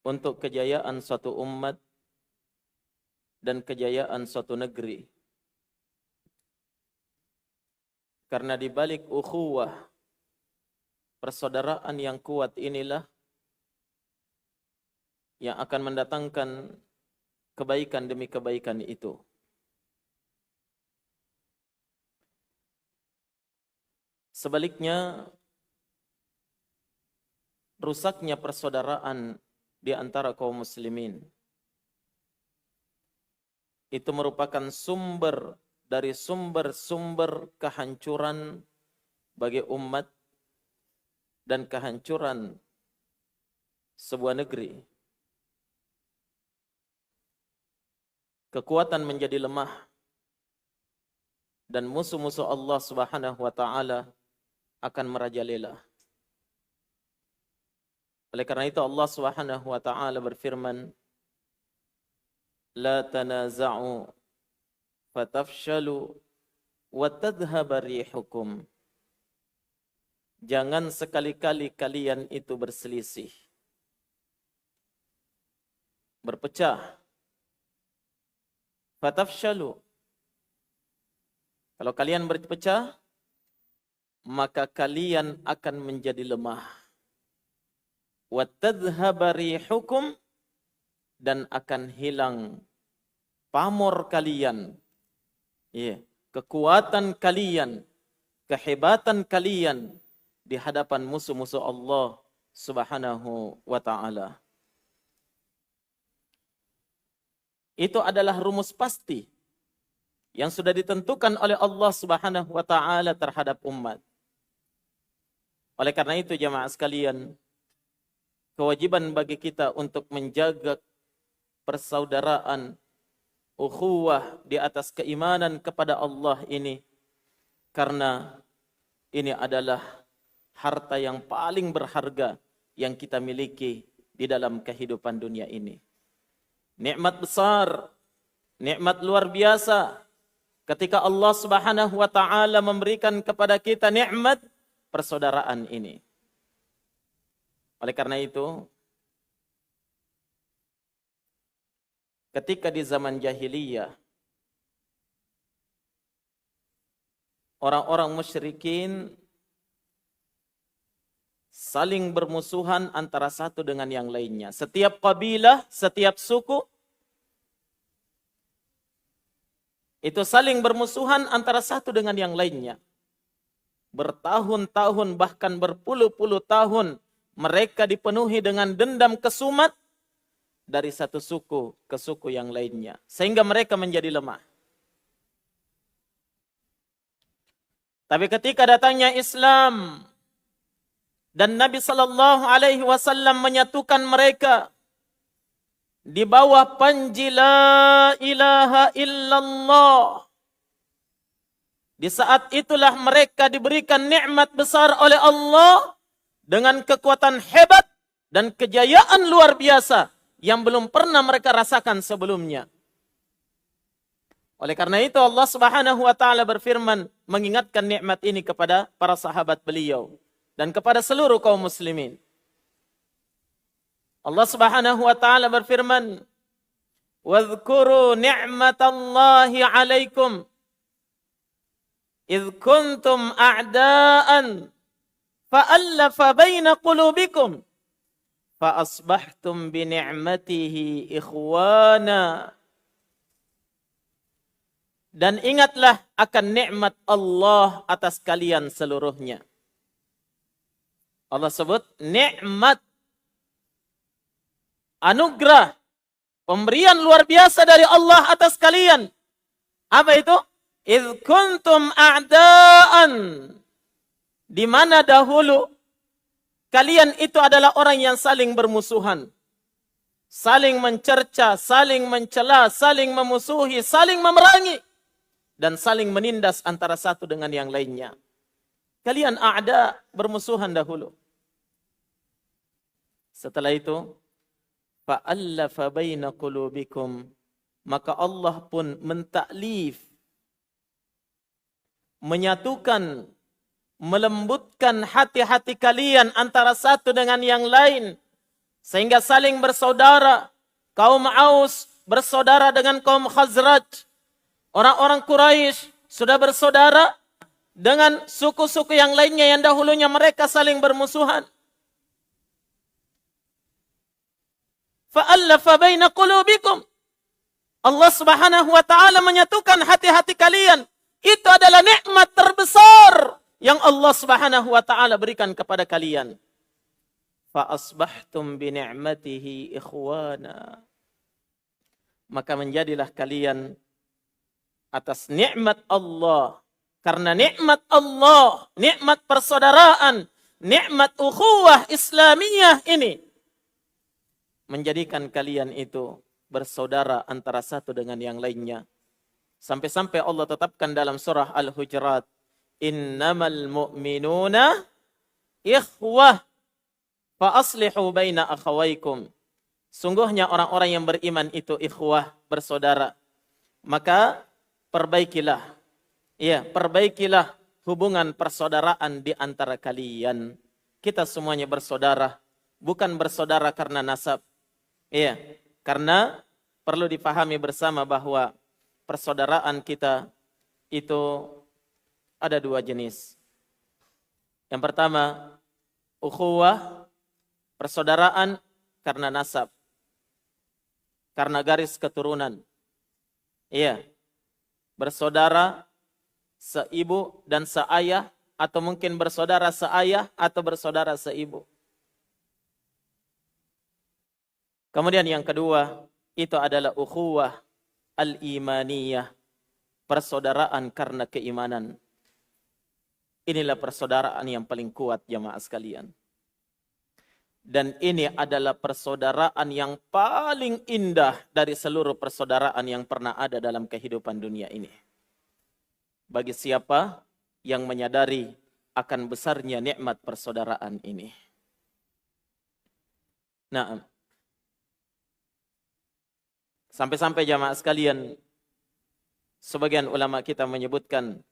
untuk kejayaan suatu umat dan kejayaan suatu negeri. Karena di balik ukhuwah, persaudaraan yang kuat inilah yang akan mendatangkan kebaikan demi kebaikan itu. Sebaliknya, rusaknya persaudaraan di antara kaum muslimin itu merupakan sumber dari sumber-sumber kehancuran bagi umat dan kehancuran sebuah negeri. Kekuatan menjadi lemah dan musuh-musuh Allah Subhanahu wa taala akan merajalela. Oleh karena itu Allah Subhanahu wa taala berfirman, "La tanaza'u fatafshalu wa tadhhaba rihukum." Jangan sekali-kali kalian itu berselisih, berpecah. Fatafshalu. Kalau kalian berpecah, maka kalian akan menjadi lemah. Wa tadhhaba rihukum, dan akan hilang pamor kalian. Kekuatan kalian, kehebatan kalian di hadapan musuh-musuh Allah Subhanahu wa taala. Itu adalah rumus pasti yang sudah ditentukan oleh Allah Subhanahu wa taala terhadap umat. Oleh karena itu jamaah sekalian, kewajiban bagi kita untuk menjaga persaudaraan, ukhuwah di atas keimanan kepada Allah ini, karena ini adalah harta yang paling berharga yang kita miliki di dalam kehidupan dunia ini. Nikmat besar, nikmat luar biasa ketika Allah Subhanahu wa taala memberikan kepada kita nikmat persaudaraan ini. Oleh karena itu, ketika di zaman jahiliyah, orang-orang musyrikin saling bermusuhan antara satu dengan yang lainnya. Setiap kabilah, setiap suku, itu saling bermusuhan antara satu dengan yang lainnya. Bertahun-tahun, bahkan berpuluh-puluh tahun, mereka dipenuhi dengan dendam kesumat dari satu suku ke suku yang lainnya. Sehingga mereka menjadi lemah. Tapi ketika datangnya Islam dan Nabi sallallahu alaihi wasallam menyatukan mereka di bawah panji la ilaha illallah, di saat itulah mereka diberikan nikmat besar oleh Allah dengan kekuatan hebat dan kejayaan luar biasa yang belum pernah mereka rasakan sebelumnya. Oleh karena itu Allah Subhanahu wa taala berfirman mengingatkan nikmat ini kepada para sahabat beliau dan kepada seluruh kaum muslimin. Allah Subhanahu wa taala berfirman, "Wadhkuru ni'matallahi 'alaikum idh kuntum a'daan fa'allafa baina qulubikum fa asbahtum bi ni'matihi ikhwana." Dan ingatlah akan nikmat Allah atas kalian seluruhnya. Allah sebut nikmat, anugerah, pemberian luar biasa dari Allah atas kalian. Apa itu? Idh kuntum a'daan. Di mana dahulu kalian itu adalah orang yang saling bermusuhan, saling mencerca, saling mencela, saling memusuhi, saling memerangi, dan saling menindas antara satu dengan yang lainnya. Kalian a'da, bermusuhan dahulu. Setelah itu, fa'allafa baina qulubikum, maka Allah pun mentaklif, menyatukan, melembutkan hati-hati kalian antara satu dengan yang lain, Sehingga saling bersaudara. Kaum Aus bersaudara dengan kaum Khazraj. Orang-orang Quraisy sudah bersaudara dengan suku-suku yang lainnya yang dahulunya mereka saling bermusuhan. Fa'allafa baina qulubikum. Allah Subhanahu wa taala menyatukan hati-hati kalian. Itu adalah nikmat terbesar yang Allah Subhanahu wa taala berikan kepada kalian. Fa asbahtum bi ni'matihi ikhwana. Maka menjadilah kalian atas nikmat Allah. Karena nikmat Allah, nikmat persaudaraan, nikmat ukhuwah Islamiyah ini menjadikan kalian itu bersaudara antara satu dengan yang lainnya. Sampai-sampai Allah tetapkan dalam surah Al-Hujurat, innamal mu'minuna ikhwah fa aslihu baina akhawaykum. Sungguhnya orang-orang yang beriman itu ikhwah, bersaudara. Maka perbaikilah hubungan persaudaraan di antara kalian. Kita semuanya bersaudara, bukan bersaudara karena nasab. Karena perlu dipahami bersama bahwa persaudaraan kita itu ada dua jenis. Yang pertama, ukhuwah, persaudaraan karena nasab, karena garis keturunan. Bersaudara seibu dan seayah, atau mungkin bersaudara seayah atau bersaudara seibu. Kemudian yang kedua, itu adalah ukhuwah al-imaniyah, persaudaraan karena keimanan. Inilah persaudaraan yang paling kuat jamaah sekalian. Dan ini adalah persaudaraan yang paling indah dari seluruh persaudaraan yang pernah ada dalam kehidupan dunia ini. Bagi siapa yang menyadari akan besarnya nikmat persaudaraan ini. Nah, sampai-sampai jamaah sekalian, sebagian ulama kita menyebutkan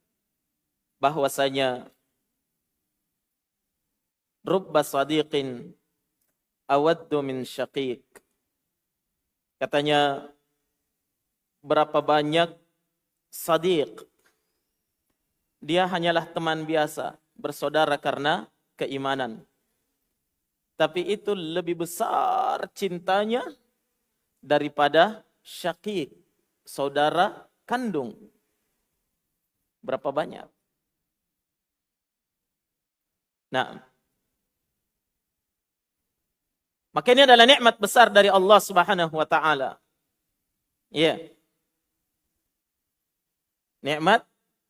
bahwasanya rubba sadiqin awaddu min syaqiq. Katanya, berapa banyak sadiq, dia hanyalah teman biasa, bersaudara karena keimanan. Tapi itu lebih besar cintanya daripada syaqiq, saudara kandung. Berapa banyak? Nah, maka ini adalah nikmat besar dari Allah Subhanahu wa taala. Nikmat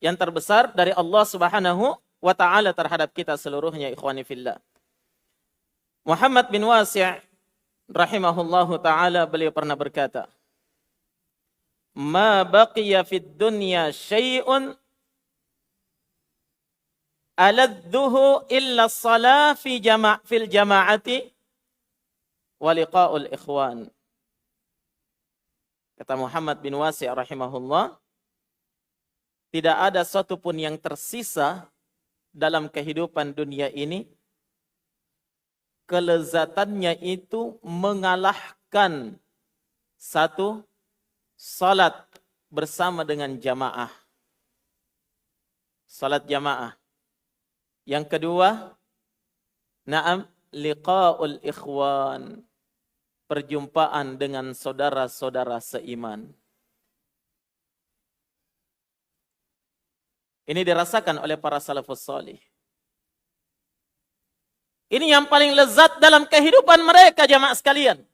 yang terbesar dari Allah Subhanahu wa taala terhadap kita seluruhnya, ikhwani fillah. Muhammad bin Wasi' rahimahullahu taala, beliau pernah berkata, "Ma baqiya fid dunya syai'un aladduhu illa shalah fil jama'ati wa liqa'ul ikhwan." Kata Muhammad bin Wasi' rahimahullah, tidak ada satu pun yang tersisa dalam kehidupan dunia ini kelezatannya itu mengalahkan satu, salat bersama dengan jamaah. Salat jamaah. Yang kedua, na'am, liqa'ul ikhwan, perjumpaan dengan saudara-saudara seiman. Ini dirasakan oleh para salafus salih. Ini yang paling lezat dalam kehidupan mereka, jamaah sekalian.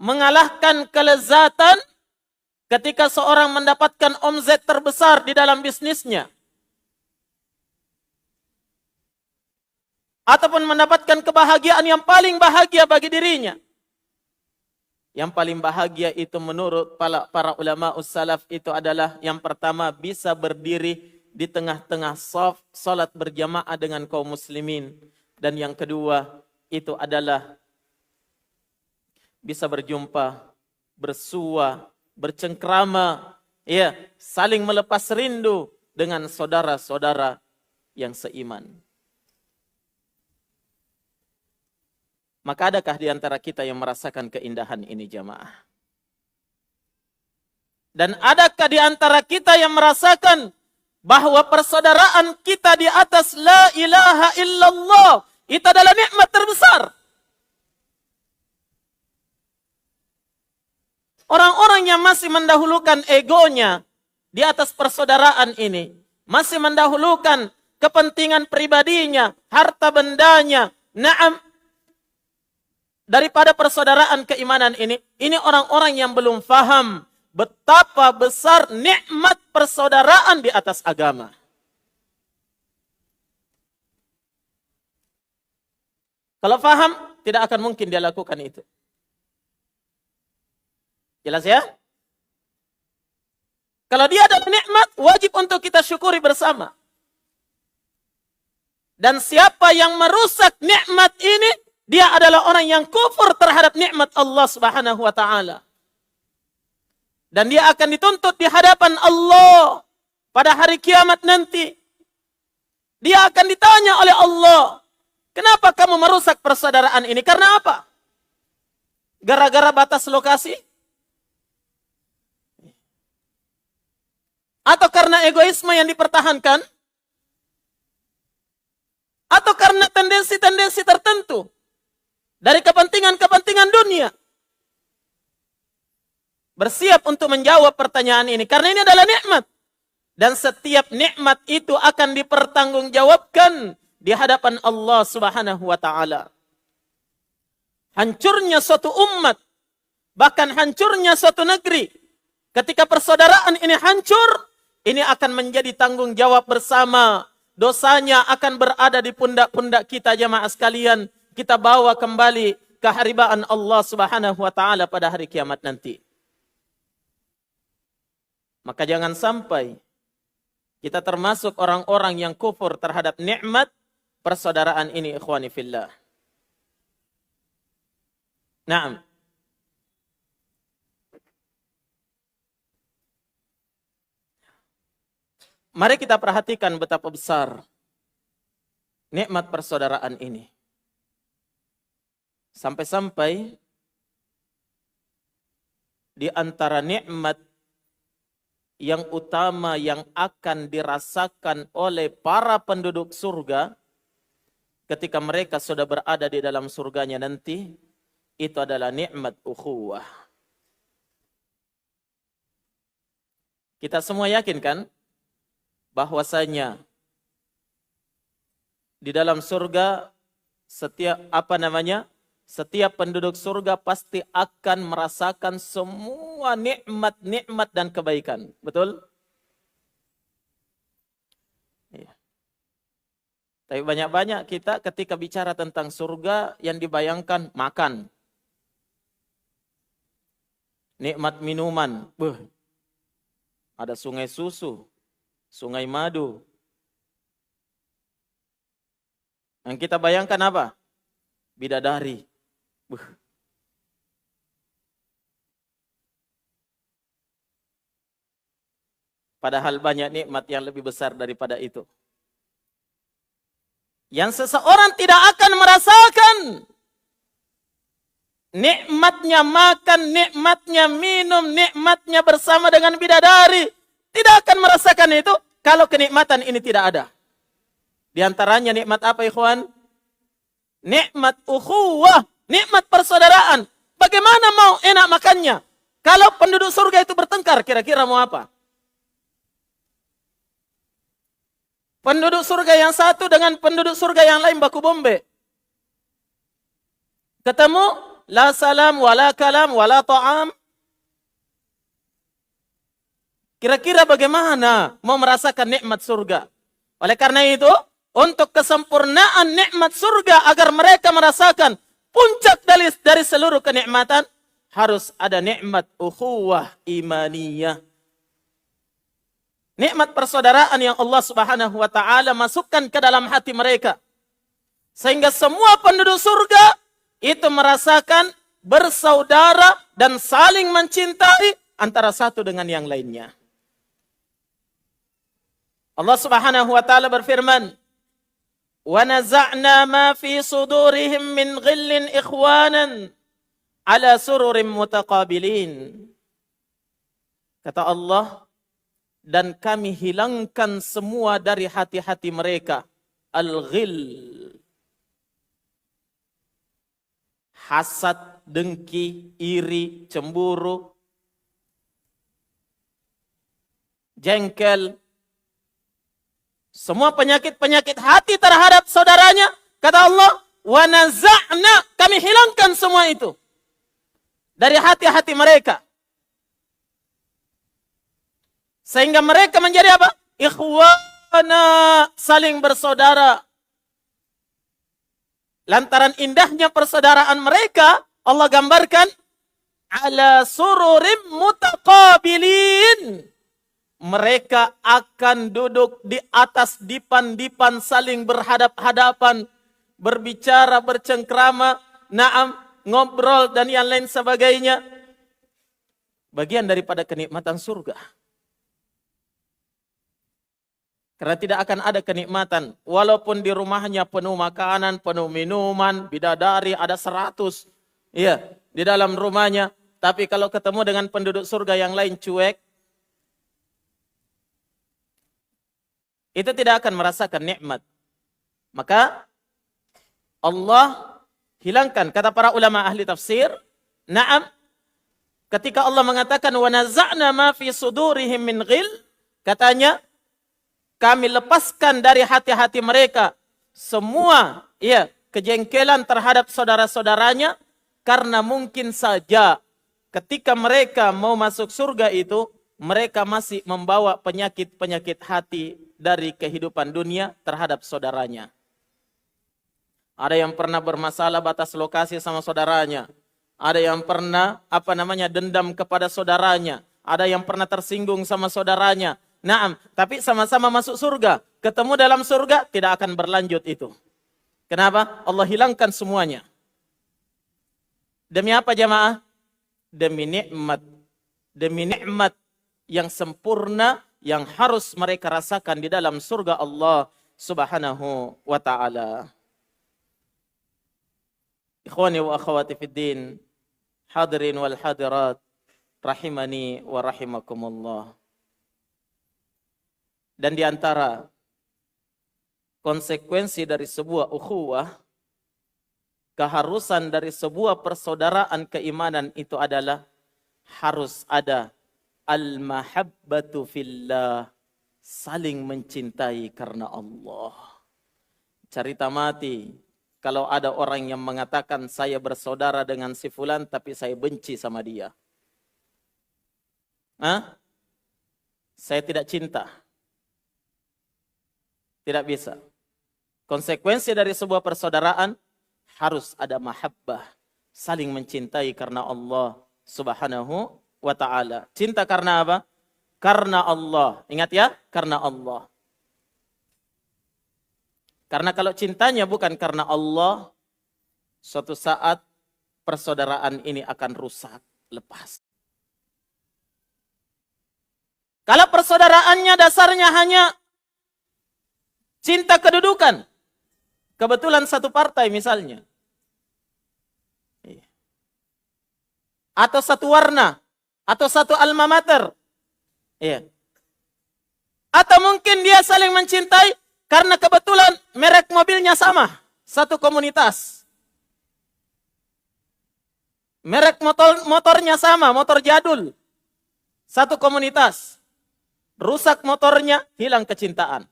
Mengalahkan kelezatan ketika seorang mendapatkan omzet terbesar di dalam bisnisnya. Ataupun mendapatkan kebahagiaan yang paling bahagia bagi dirinya. Yang paling bahagia itu menurut para ulama ussalaf itu adalah yang pertama, bisa berdiri di tengah-tengah shaf salat berjamaah dengan kaum muslimin. Dan yang kedua itu adalah bisa berjumpa, bersua, bercengkrama, saling melepas rindu dengan saudara-saudara yang seiman. Maka adakah di antara kita yang merasakan keindahan ini jamaah? Dan adakah di antara kita yang merasakan bahwa persaudaraan kita di atas la ilaha illallah itu adalah nikmat terbesar? Orang-orang yang masih mendahulukan egonya di atas persaudaraan ini, masih mendahulukan kepentingan pribadinya, harta bendanya, na'am, daripada persaudaraan keimanan ini orang-orang yang belum faham betapa besar nikmat persaudaraan di atas agama. Kalau faham, tidak akan mungkin dia lakukan itu. Jelas ya? Kalau dia ada nikmat, wajib untuk kita syukuri bersama. Dan siapa yang merusak nikmat ini, dia adalah orang yang kufur terhadap nikmat Allah Subhanahu wa taala. Dan dia akan dituntut di hadapan Allah pada hari kiamat nanti. Dia akan ditanya oleh Allah, kenapa kamu merusak persaudaraan ini? Karena apa? Gara-gara batas lokasi? Atau karena egoisme yang dipertahankan? Atau karena tendensi-tendensi tertentu dari kepentingan-kepentingan dunia? Bersiap untuk menjawab pertanyaan ini. Karena ini adalah nikmat. Dan setiap nikmat itu akan dipertanggungjawabkan di hadapan Allah Subhanahu wa ta'ala. Hancurnya suatu umat, bahkan hancurnya suatu negeri, ketika persaudaraan ini hancur, ini akan menjadi tanggung jawab bersama. Dosanya akan berada di pundak-pundak kita jamaah sekalian. Kita bawa kembali keharibaan Allah Subhanahu wa ta'ala pada hari kiamat nanti. Maka jangan sampai kita termasuk orang-orang yang kufur terhadap nikmat persaudaraan ini, ikhwani fillah. Naam. Mari kita perhatikan betapa besar nikmat persaudaraan ini. Sampai-sampai di antara nikmat yang utama yang akan dirasakan oleh para penduduk surga ketika mereka sudah berada di dalam surganya nanti, itu adalah nikmat ukhuwah. Kita semua yakin kan bahwasanya di dalam surga setiap penduduk surga pasti akan merasakan semua nikmat-nikmat dan kebaikan. Betul? Iya. Tapi banyak-banyak kita ketika bicara tentang surga yang dibayangkan makan. Nikmat minuman. Ada sungai susu, sungai madu. Yang kita bayangkan apa? Bidadari. Padahal banyak nikmat yang lebih besar daripada itu. Yang seseorang tidak akan merasakan nikmatnya makan, nikmatnya minum, nikmatnya bersama dengan bidadari. Tidak akan merasakan itu kalau kenikmatan ini tidak ada. Di antaranya nikmat apa, ikhwan? Nikmat ukhuwah, nikmat persaudaraan. Bagaimana mau enak makannya? Kalau penduduk surga itu bertengkar, kira-kira mau apa? Penduduk surga yang satu dengan penduduk surga yang lain baku bombe. Ketemu, la salam, wala kalam, wala ta'am. Kira-kira bagaimana mau merasakan nikmat surga? Oleh karena itu, untuk kesempurnaan nikmat surga agar mereka merasakan puncak dari seluruh kenikmatan, harus ada nikmat ukhuwah imaniyah. Nikmat persaudaraan yang Allah Subhanahu wa ta'ala masukkan ke dalam hati mereka. Sehingga semua penduduk surga itu merasakan bersaudara dan saling mencintai antara satu dengan yang lainnya. Allah Subhanahu wa ta'ala berfirman, Wa naza'na ma fi sudurihim min ghillin ikhwanan ala sururim mutaqabilin. Kata Allah, dan kami hilangkan semua dari hati-hati mereka al-ghil, hasad, dengki, iri, cemburu, jengkel, semua penyakit-penyakit hati terhadap saudaranya. Kata Allah, wa naza'na, kami hilangkan semua itu dari hati-hati mereka. Sehingga mereka menjadi apa? Ikhwana, saling bersaudara. Lantaran indahnya persaudaraan mereka, Allah gambarkan ala sururim mutaqabilin. Mereka akan duduk di atas dipan-dipan saling berhadap-hadapan, berbicara, bercengkrama, naam, ngobrol dan yang lain sebagainya. Bagian daripada kenikmatan surga. Karena tidak akan ada kenikmatan. Walaupun di rumahnya penuh makanan, penuh minuman, bidadari ada 100. Iya, di dalam rumahnya. Tapi kalau ketemu dengan penduduk surga yang lain cuek, itu tidak akan merasakan nikmat. Maka Allah hilangkan, kata para ulama ahli tafsir, na'am, ketika Allah mengatakan wa naza'na ma fi sudurihim min ghil, katanya kami lepaskan dari hati-hati mereka semua kejengkelan terhadap saudara-saudaranya, karena mungkin saja ketika mereka mau masuk surga itu mereka masih membawa penyakit-penyakit hati dari kehidupan dunia terhadap saudaranya. Ada yang pernah bermasalah batas lokasi sama saudaranya. Ada yang pernah dendam kepada saudaranya. Ada yang pernah tersinggung sama saudaranya. Naam, tapi sama-sama masuk surga. Ketemu dalam surga tidak akan berlanjut itu. Kenapa? Allah hilangkan semuanya. Demi apa jamaah? Demi nikmat. Demi nikmat yang sempurna yang harus mereka rasakan di dalam surga Allah Subhanahu wa ta'ala. Ikhwani wa akhwati fid din, hadirin wal hadirat, rahimani wa rahimakumullah. Dan di antara konsekuensi dari sebuah ukhuwah, keharusan dari sebuah persaudaraan keimanan itu adalah harus ada al-mahabbatu fillah, saling mencintai karena Allah. Cerita mati kalau ada orang yang mengatakan saya bersaudara dengan si fulan tapi saya benci sama dia. Saya tidak cinta. Tidak bisa. Konsekuensi dari sebuah persaudaraan harus ada mahabbah, saling mencintai karena Allah Subhanahu wa ta'ala. Cinta karena apa? Karena Allah. Ingat ya, karena Allah. Karena kalau cintanya bukan karena Allah, suatu saat persaudaraan ini akan rusak, lepas. Kalau persaudaraannya dasarnya hanya cinta kedudukan, kebetulan satu partai misalnya, atau satu warna, atau satu alma mater, atau mungkin dia saling mencintai karena kebetulan merek mobilnya sama, satu komunitas, merek motornya sama, motor jadul, satu komunitas, rusak motornya, hilang kecintaan.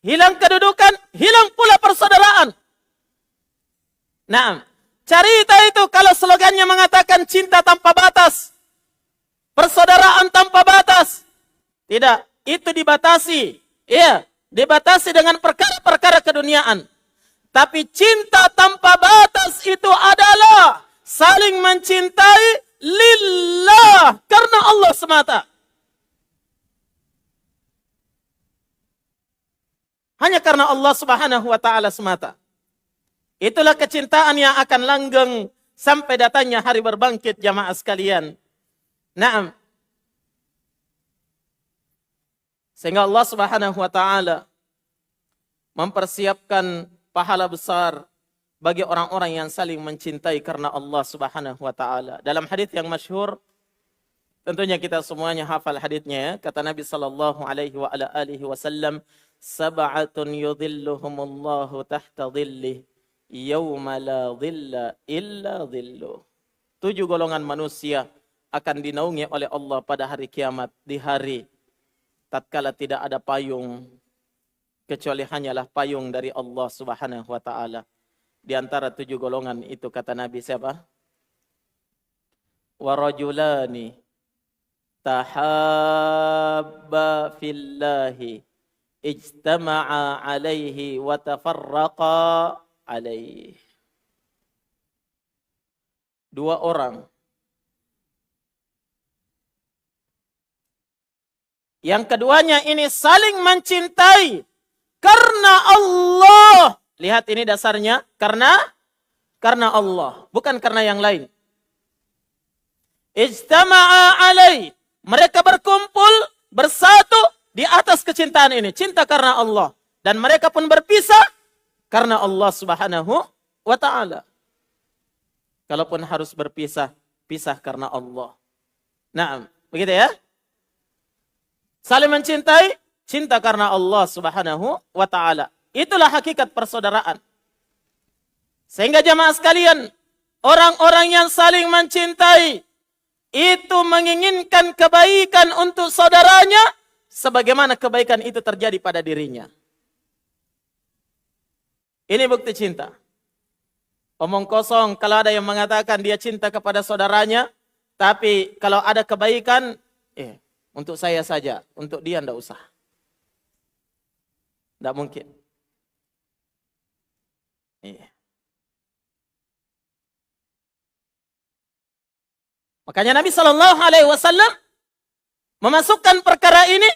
Hilang kedudukan, hilang pula persaudaraan. Nah, cerita itu kalau slogannya mengatakan cinta tanpa batas, persaudaraan tanpa batas. Tidak, itu dibatasi. Iya, dibatasi dengan perkara-perkara keduniaan. Tapi cinta tanpa batas itu adalah saling mencintai lillah, karena Allah semata. Hanya karena Allah Subhanahu wa ta'ala semata. Itulah kecintaan yang akan langgeng sampai datangnya hari berbangkit jamaah sekalian. Naam. Sehingga Allah Subhanahu wa taala mempersiapkan pahala besar bagi orang-orang yang saling mencintai karena Allah Subhanahu wa taala. Dalam hadis yang masyhur, tentunya kita semuanya hafal hadisnya ya. Kata Nabi sallallahu alaihi wa ala alihi wasallam, "Sab'atun yudhilluhumullahu tahta dhillih yauma la dhilla illa dhilluh." 7 golongan manusia akan dinaungi oleh Allah pada hari kiamat, di hari tatkala tidak ada payung kecuali hanyalah payung dari Allah Subhanahu wa taala. Di antara 7 golongan itu kata Nabi siapa? Wa rajulani tahabba fillahi ijtama'a alaihi wa tafarraqa alaihi. 2 orang yang keduanya ini saling mencintai karena Allah. Lihat ini dasarnya, karena Allah, bukan karena yang lain. Ijtama'a alai, mereka berkumpul, bersatu di atas kecintaan ini, cinta karena Allah. Dan mereka pun berpisah karena Allah Subhanahu wa ta'ala. Kalaupun harus berpisah, pisah karena Allah. Nah, begitu ya. Saling mencintai, cinta karena Allah Subhanahu wa ta'ala. Itulah hakikat persaudaraan. Sehingga jamaah sekalian, orang-orang yang saling mencintai, itu menginginkan kebaikan untuk saudaranya, sebagaimana kebaikan itu terjadi pada dirinya. Ini bukti cinta. Omong kosong kalau ada yang mengatakan dia cinta kepada saudaranya, tapi kalau ada kebaikan, untuk saya saja, untuk dia tidak usah. Tidak mungkin. Makanya Nabi Shallallahu Alaihi Wasallam memasukkan perkara ini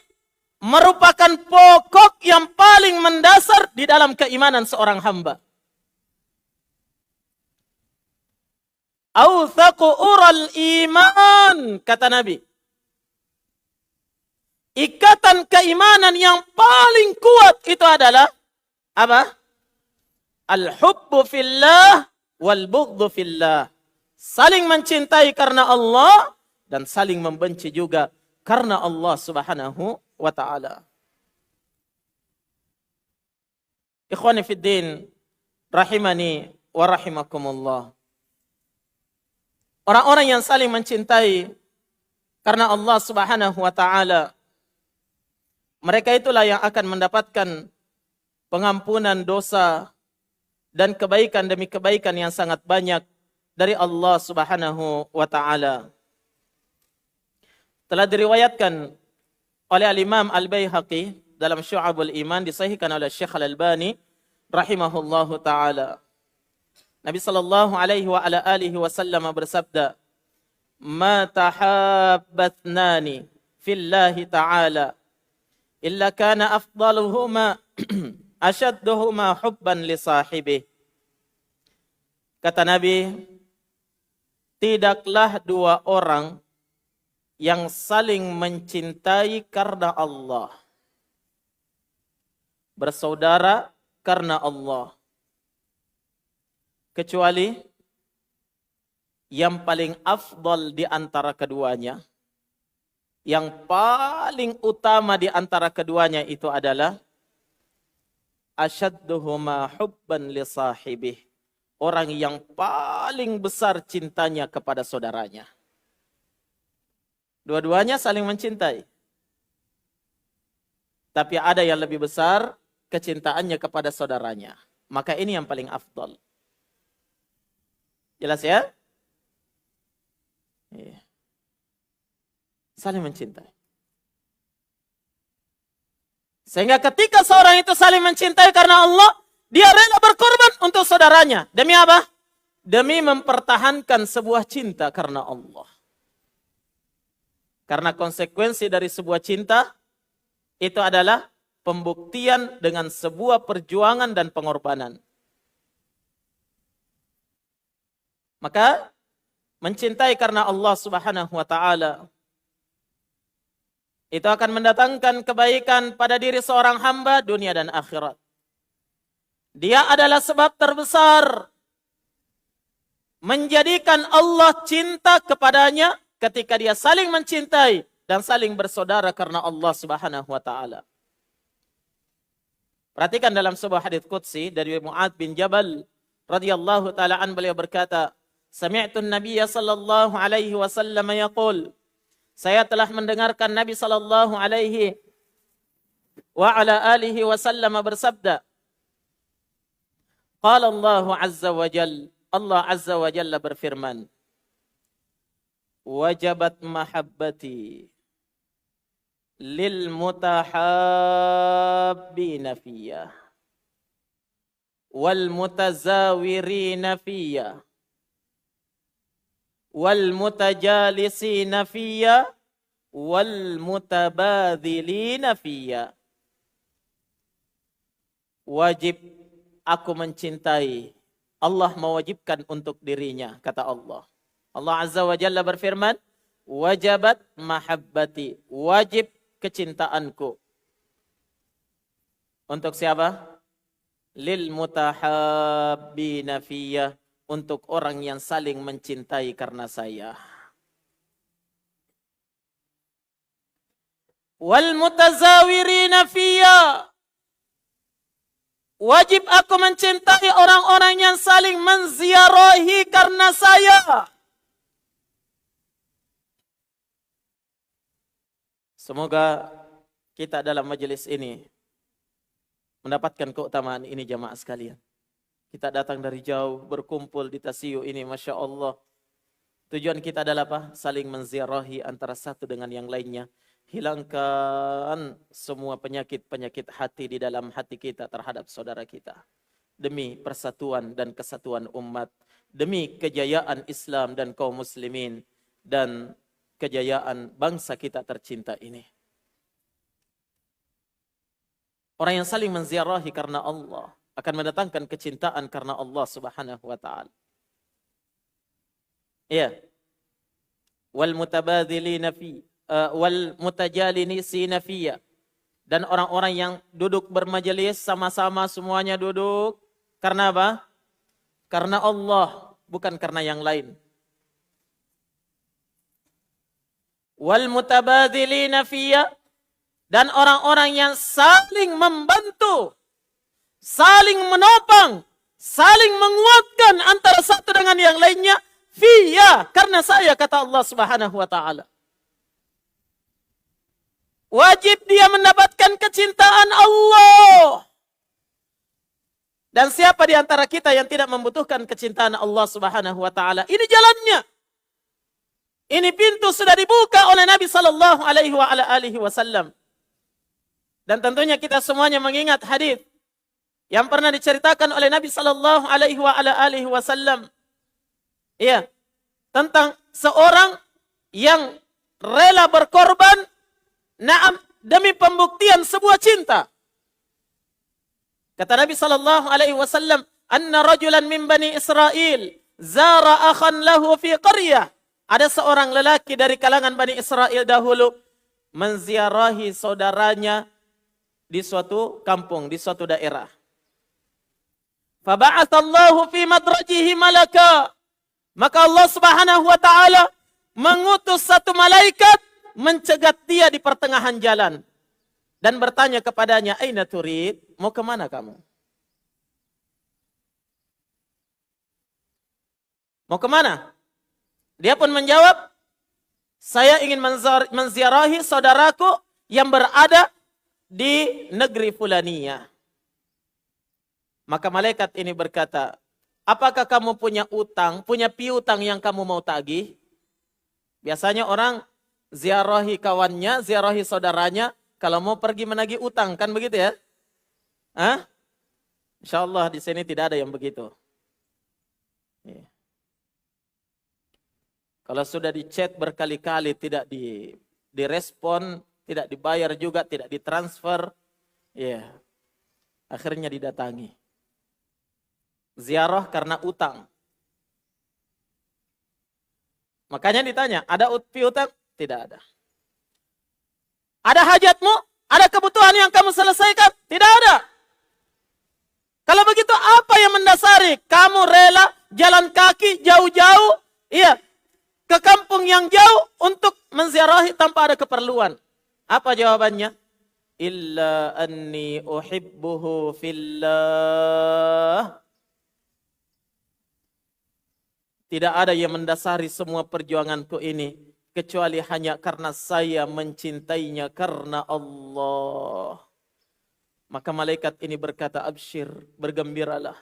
merupakan pokok yang paling mendasar di dalam keimanan seorang hamba. Authaqu ural iman, kata Nabi. Ikatan keimanan yang paling kuat itu adalah apa? Al-hubbu fillah wal bughdhu fillah. Saling mencintai karena Allah dan saling membenci juga karena Allah Subhanahu wa ta'ala. Ikhwani fid din, rahimani wa rahimakumullah. Orang-orang yang saling mencintai karena Allah Subhanahu wa ta'ala, mereka itulah yang akan mendapatkan pengampunan dosa dan kebaikan demi kebaikan yang sangat banyak dari Allah Subhanahu wa ta'ala. Telah diriwayatkan oleh Al-Imam Al-Baihaqi dalam Syu'abul Iman, disahihkan oleh Syekh Al-Albani rahimahullahu ta'ala. Nabi sallallahu alaihi wa ala alihi wasallam bersabda, "Ma tahabbatnani fillahi ta'ala illa kana afdaluhuma asyadduhuma hubban li sahibih." Kata Nabi, tidaklah 2 orang yang saling mencintai karena Allah, bersaudara karena Allah, kecuali yang paling afdal di antara keduanya, yang paling utama di antara keduanya itu adalah asyadduhuma hubban li sahibih, orang yang paling besar cintanya kepada saudaranya. Dua-duanya saling mencintai. Tapi ada yang lebih besar kecintaannya kepada saudaranya. Maka ini yang paling afdal. Jelas ya? Iya. Saling mencintai. Sehingga ketika seorang itu saling mencintai karena Allah, dia rela berkorban untuk saudaranya. Demi apa? Demi mempertahankan sebuah cinta karena Allah. Karena konsekuensi dari sebuah cinta itu adalah pembuktian dengan sebuah perjuangan dan pengorbanan. Maka mencintai karena Allah Subhanahu wa ta'ala Itu akan mendatangkan kebaikan pada diri seorang hamba dunia dan akhirat. Dia adalah sebab terbesar menjadikan Allah cinta kepadanya ketika dia saling mencintai dan saling bersaudara karena Allah Subhanahu wa taala. Perhatikan dalam sebuah hadis qudsi dari Mu'adz bin Jabal radhiyallahu taala an, beliau berkata, "Sami'tu an-nabiyya sallallahu alaihi wasallam yaqul." Saya telah mendengarkan Nabi sallallahu alaihi wa ala alihi wasallam bersabda, qala Allah azza wa jalla, Allah azza wa jalla berfirman, wajabat mahabbati lil mutahabbina fiyya wal mutazawirina fiyya wal mutajalisina fiyya wal mutabadhilina fiyya. Wajib aku mencintai. Allah mewajibkan untuk dirinya, kata Allah. Allah Azza wa Jalla berfirman, wajabat mahabbati, wajib kecintaanku. Untuk siapa? Lil mutahabbina fiyya, untuk orang yang saling mencintai karena saya. Wal mutazawirina fiyya, wajib aku mencintai orang-orang yang saling menziarahi karena saya. Semoga kita dalam majelis ini mendapatkan keutamaan ini jamaah sekalian. Kita datang dari jauh, berkumpul di Tasiyuh ini, Masya Allah. Tujuan kita adalah apa? Saling menziarahi antara satu dengan yang lainnya. Hilangkan semua penyakit-penyakit hati di dalam hati kita terhadap saudara kita. Demi persatuan dan kesatuan umat. Demi kejayaan Islam dan kaum muslimin. Dan kejayaan bangsa kita tercinta ini. Orang yang saling menziarahi karena Allah akan mendatangkan kecintaan karena Allah Subhanahu wa taala. Ya. Wal mutabadzilina fi wal mutajalisina fiyya, dan orang-orang yang duduk bermajelis sama-sama semuanya duduk karena apa? Karena Allah, bukan karena yang lain. Wal mutabadzilina fiyya, dan orang-orang yang saling membantu, saling menopang, saling menguatkan antara satu dengan yang lainnya, fiyya, karena saya, kata Allah Subhanahu wa taala. Wajib dia mendapatkan kecintaan Allah. Dan siapa di antara kita yang tidak membutuhkan kecintaan Allah Subhanahu wa taala? Ini jalannya. Ini pintu sudah dibuka oleh Nabi sallallahu alaihi wa ala alihi wasallam. Dan tentunya kita semuanya mengingat hadis yang pernah diceritakan oleh Nabi sallallahu alaihi wa ala alihi wasallam. Iya, tentang seorang yang rela berkorban demi pembuktian sebuah cinta. Kata Nabi sallallahu alaihi wasallam, "Anna rajulan min Bani Israel zara akhan lahu fi qaryah." Ada seorang lelaki dari kalangan Bani Israel dahulu menziarahi saudaranya di suatu kampung, di suatu daerah. Faba'atsallahu fi madrajihi malaka. Maka Allah Subhanahu wa taala mengutus satu malaikat mencegat dia di pertengahan jalan dan bertanya kepadanya, "Aina turid?" Mau kemana kamu? Mau kemana? Dia pun menjawab, "Saya ingin menziarahi saudaraku yang berada di negeri Fulaniyah." Maka malaikat ini berkata, "Apakah kamu punya utang, punya piutang yang kamu mau tagih?" Biasanya orang ziarahi kawannya, ziarahi saudaranya, kalau mau pergi menagih utang, kan begitu ya? Hah? Insyaallah di sini tidak ada yang begitu. Ya. Kalau sudah di-chat berkali-kali tidak direspon, tidak dibayar juga, tidak ditransfer, ya, akhirnya didatangi. Ziarah karena utang. Makanya ditanya, ada piutang? Tidak ada. Ada hajatmu? Ada kebutuhan yang kamu selesaikan? Tidak ada. Kalau begitu apa yang mendasari kamu rela jalan kaki jauh-jauh, ke kampung yang jauh untuk menziarahi tanpa ada keperluan? Apa jawabannya? Illa anni uhibbuhu fillah. Tidak ada yang mendasari semua perjuanganku ini kecuali hanya karena saya mencintainya karena Allah. Maka malaikat ini berkata, absyir, bergembiralah.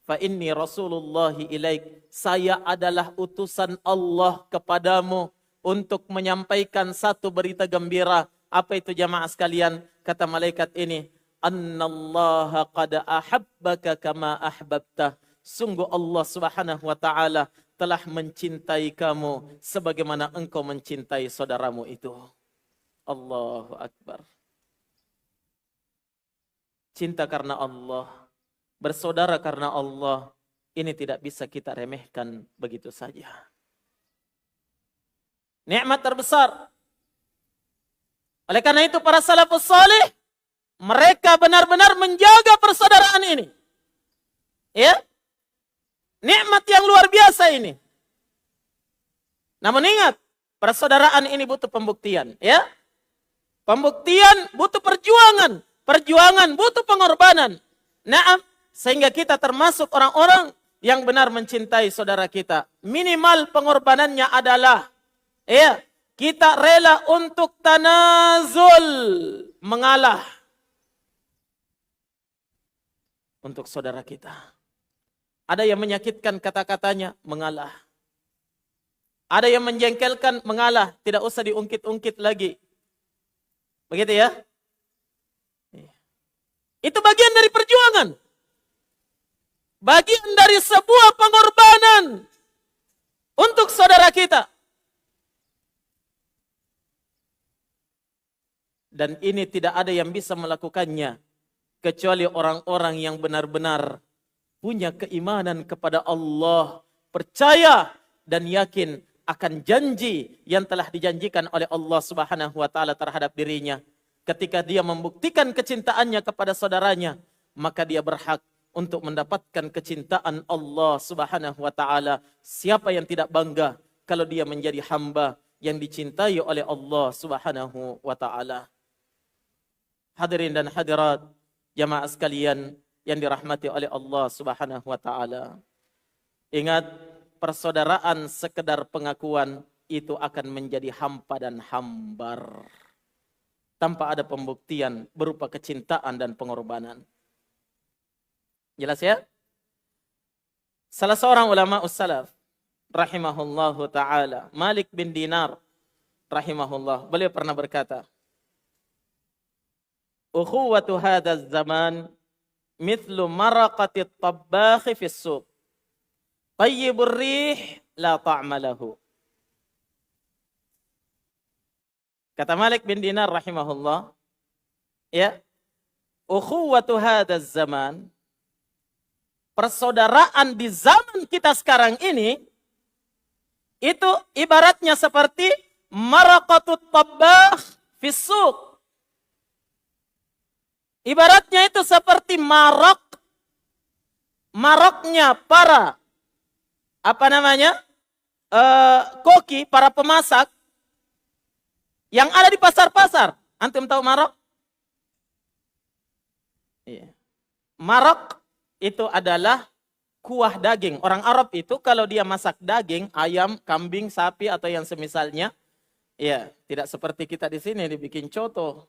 Fa inni rasulullahi ilaik. Saya adalah utusan Allah kepadamu untuk menyampaikan satu berita gembira. Apa itu jamaah sekalian? Kata malaikat ini, annallaha qad ahabbaka kama ahbabtah. Sungguh Allah subhanahu wa ta'ala telah mencintai kamu sebagaimana engkau mencintai saudaramu itu. Allahu Akbar. Cinta karena Allah, bersaudara karena Allah, ini tidak bisa kita remehkan begitu saja. Nikmat terbesar. Oleh karena itu para salafus salih, mereka benar-benar menjaga persaudaraan ini. Ya, nikmat yang luar biasa ini. Namun ingat, persaudaraan ini butuh pembuktian. Ya, pembuktian butuh perjuangan. Perjuangan butuh pengorbanan. Naam, sehingga kita termasuk orang-orang yang benar mencintai saudara kita. Minimal pengorbanannya adalah kita rela untuk tanazul, mengalah untuk saudara kita. Ada yang menyakitkan kata-katanya, mengalah. Ada yang menjengkelkan, mengalah. Tidak usah diungkit-ungkit lagi. Begitu ya. Itu bagian dari perjuangan. Bagian dari sebuah pengorbanan untuk saudara kita. Dan ini tidak ada yang bisa melakukannya kecuali orang-orang yang benar-benar punya keimanan kepada Allah, percaya dan yakin akan janji yang telah dijanjikan oleh Allah Subhanahu wa taala terhadap dirinya. Ketika dia membuktikan kecintaannya kepada saudaranya, maka dia berhak untuk mendapatkan kecintaan Allah Subhanahu wa taala. Siapa yang tidak bangga kalau dia menjadi hamba yang dicintai oleh Allah Subhanahu wa taala? Hadirin dan hadirat, jamaah sekalian yang dirahmati oleh Allah Subhanahu wa taala. Ingat, persaudaraan sekedar pengakuan itu akan menjadi hampa dan hambar tanpa ada pembuktian berupa kecintaan dan pengorbanan. Jelas ya? Salah seorang ulama ussalaf rahimahullahu taala, Malik bin Dinar rahimahullah, beliau pernah berkata, ukhuwatu hadzal zaman mithlu maraqatit tabbakh fi as-suq. Tayyibur rih la ta'ma lahu. Kata Malik bin Dinar rahimahullah, ya, ukhuwatu hadzal zaman, persaudaraan di zaman kita sekarang ini itu ibaratnya seperti maraqatut tabbakh fi as-suq. Ibaratnya itu seperti maroknya para koki, para pemasak yang ada di pasar-pasar. Antum tahu marok? Iya. Marok itu adalah kuah daging. Orang Arab itu kalau dia masak daging, ayam, kambing, sapi atau yang semisalnya, ya, tidak seperti kita di sini dibikin coto.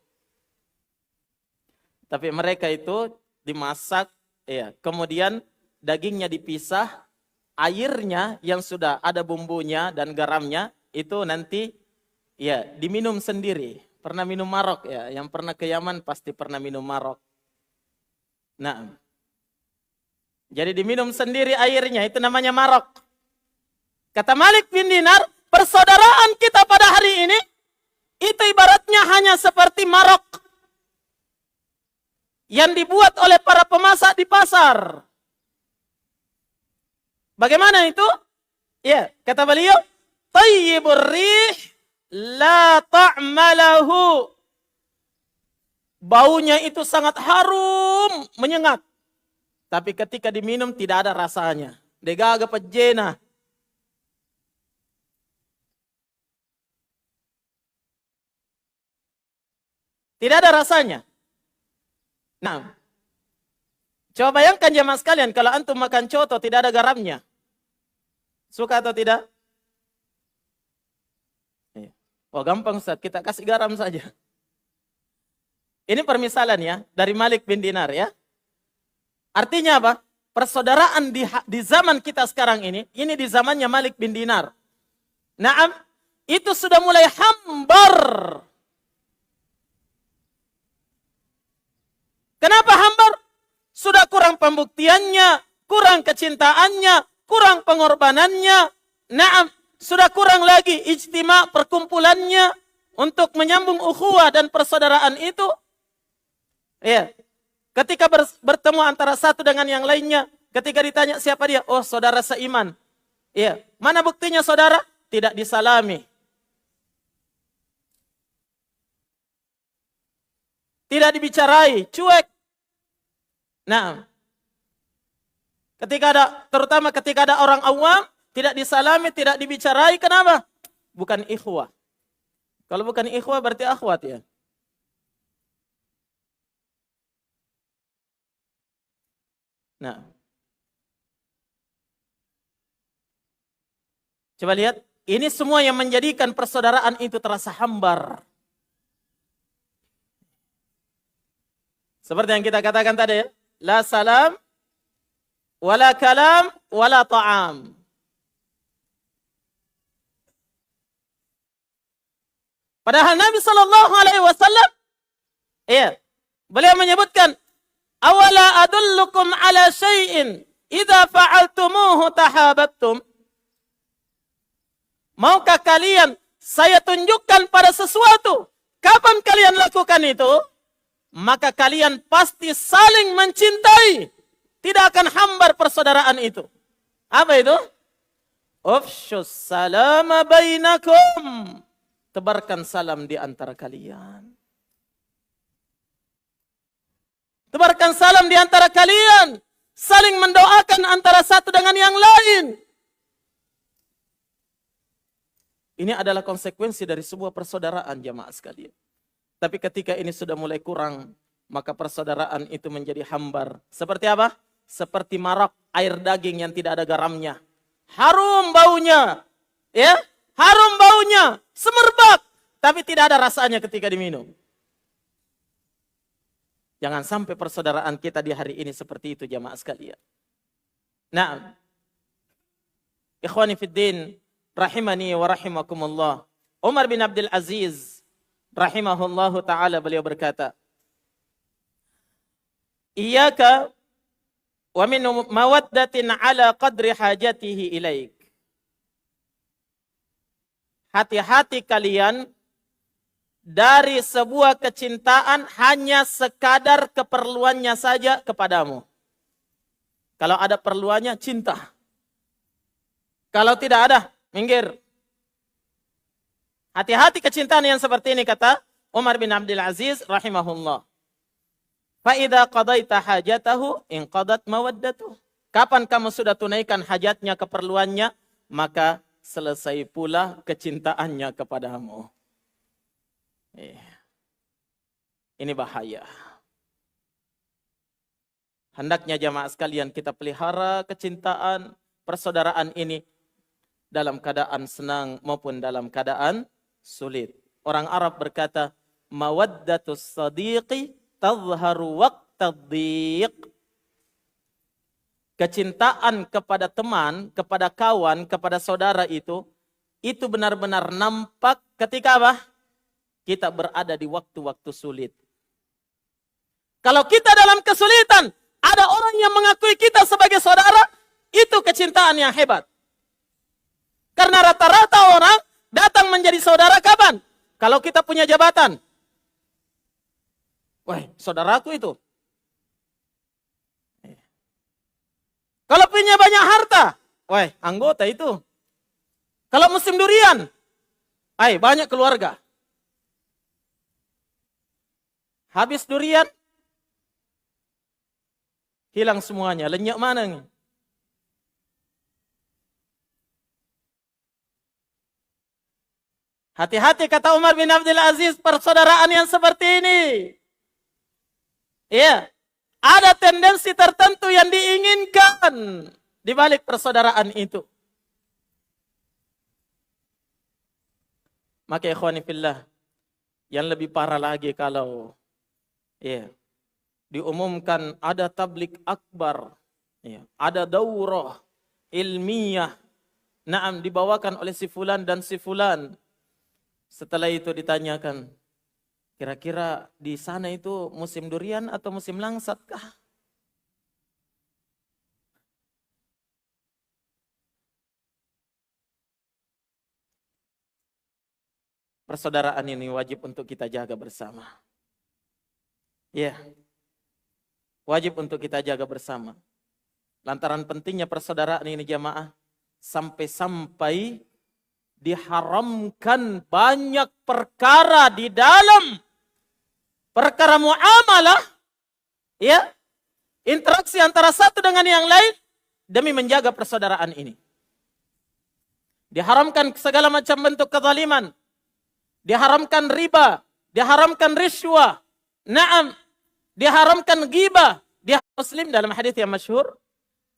Tapi mereka itu dimasak, ya, kemudian dagingnya dipisah, airnya yang sudah ada bumbunya dan garamnya itu nanti ya diminum sendiri. Pernah minum marok ya? Yang pernah ke Yaman pasti pernah minum marok. Nah, jadi diminum sendiri airnya, itu namanya marok. Kata Malik bin Dinar, persaudaraan kita pada hari ini itu ibaratnya hanya seperti marok yang dibuat oleh para pemasak di pasar. Bagaimana itu? Ya, kata beliau, tayyibur rih la ta'malahu. Baunya itu sangat harum, menyengat. Tapi ketika diminum tidak ada rasanya. Degaga pejena. Tidak ada rasanya. Nah, coba bayangkan jemaah sekalian, kalau antum makan coto tidak ada garamnya. Suka atau tidak? Oh gampang Ustaz, kita kasih garam saja. Ini permisalan ya, dari Malik bin Dinar ya. Artinya apa? Persaudaraan di zaman kita sekarang ini di zamannya Malik bin Dinar. Naam, itu sudah mulai hambar. Kenapa hambar? Sudah kurang pembuktiannya, kurang kecintaannya, kurang pengorbanannya. Naam, sudah kurang lagi ijtima perkumpulannya untuk menyambung ukhuwah dan persaudaraan itu. Ya. Ketika bertemu antara satu dengan yang lainnya, ketika ditanya siapa dia? Oh, saudara seiman. Ya. Mana buktinya saudara? Tidak disalami. Tidak dibicarai, cuek. Nah, terutama ketika ada orang awam, tidak disalami, tidak dibicarai, kenapa? Bukan ikhwah. Kalau bukan ikhwah berarti akhwat ya. Nah, coba lihat, ini semua yang menjadikan persaudaraan itu terasa hambar. Seperti yang kita katakan tadi ya. La salam, wala kalam, wala ta'am. Padahal Nabi SAW, iya, beliau menyebutkan, awala adullukum ala syai'in, idza fa'altumuhu tahabattum. Maukah kalian saya tunjukkan pada sesuatu? Kapan kalian lakukan itu? Maka kalian pasti saling mencintai. Tidak akan hambar persaudaraan itu. Apa itu? Ufshus salama bainakum. Tebarkan salam di antara kalian. Tebarkan salam di antara kalian. Saling mendoakan antara satu dengan yang lain. Ini adalah konsekuensi dari sebuah persaudaraan jamaah sekalian. Tapi ketika ini sudah mulai kurang, maka persaudaraan itu menjadi hambar. Seperti apa? Seperti marok air daging yang tidak ada garamnya. Harum baunya. Ya? Harum baunya. Semerbak. Tapi tidak ada rasanya ketika diminum. Jangan sampai persaudaraan kita di hari ini seperti itu jamaah sekalian. Nah. Ikhwani fiddin. Rahimani wa rahimakumullah. Umar bin Abdul Aziz rahimahullahu ta'ala beliau berkata, Iyaka wa min mawaddatin ala qadri hajatihi ilaik. Hati-hati kalian dari sebuah kecintaan hanya sekadar keperluannya saja kepadamu. Kalau ada perluannya, cinta. Kalau tidak ada, minggir. Hati-hati kecintaan yang seperti ini, kata Umar bin Abdul Aziz rahimahullah. Fa'idha qadaita hajatahu inqadat mawaddatuh. Kapan kamu sudah tunaikan hajatnya, keperluannya, maka selesai pula kecintaannya kepadamu. Ini bahaya. Hendaknya jamaah sekalian kita pelihara kecintaan, persaudaraan ini dalam keadaan senang maupun dalam keadaan sulit. Orang Arab berkata, mawaddatus sadiqi tazharu waqtad dhiq. Kecintaan kepada teman, kepada kawan, kepada saudara itu benar-benar nampak ketika apa? Kita berada di waktu-waktu sulit. Kalau kita dalam kesulitan, ada orang yang mengakui kita sebagai saudara, itu kecintaan yang hebat. Karena rata-rata orang datang menjadi saudara kapan? Kalau kita punya jabatan. Wah, saudaraku itu. Kalau punya banyak harta. Wah, anggota itu. Kalau musim durian. Banyak keluarga. Habis durian, hilang semuanya. Lenyap mana nih? Hati-hati kata Umar bin Abdul Aziz, persaudaraan yang seperti ini. Iya, ada tendensi tertentu yang diinginkan di balik persaudaraan itu. Maka ikhwani fillah, yang lebih parah lagi kalau diumumkan ada tablik akbar, ada daurah ilmiah, dibawakan oleh si fulan dan si fulan. Setelah itu ditanyakan, kira-kira di sana itu musim durian atau musim langsat kah? Persaudaraan ini wajib untuk kita jaga bersama. Wajib untuk kita jaga bersama. Lantaran pentingnya persaudaraan ini jamaah, sampai-sampai diharamkan banyak perkara di dalam perkara muamalah, interaksi antara satu dengan yang lain demi menjaga persaudaraan ini. Diharamkan segala macam bentuk kezaliman, diharamkan riba, diharamkan riswah, diharamkan ghibah. Muslim dalam hadis yang masyhur,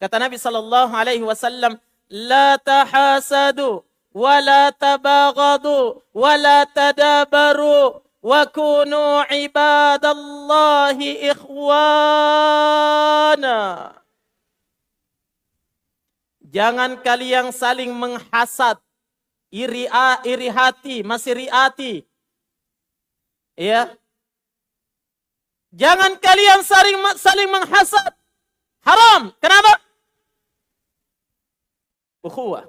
kata Nabi sallallahu alaihi wasallam, la tahasadu wa la tabaghadu wa la tadabaru wa kunu ibadallahi ikhwana. Jangan kalian saling menghasad, iri hati, masih riati. Jangan kalian saling menghasad. Haram. Kenapa? Ukhuwah.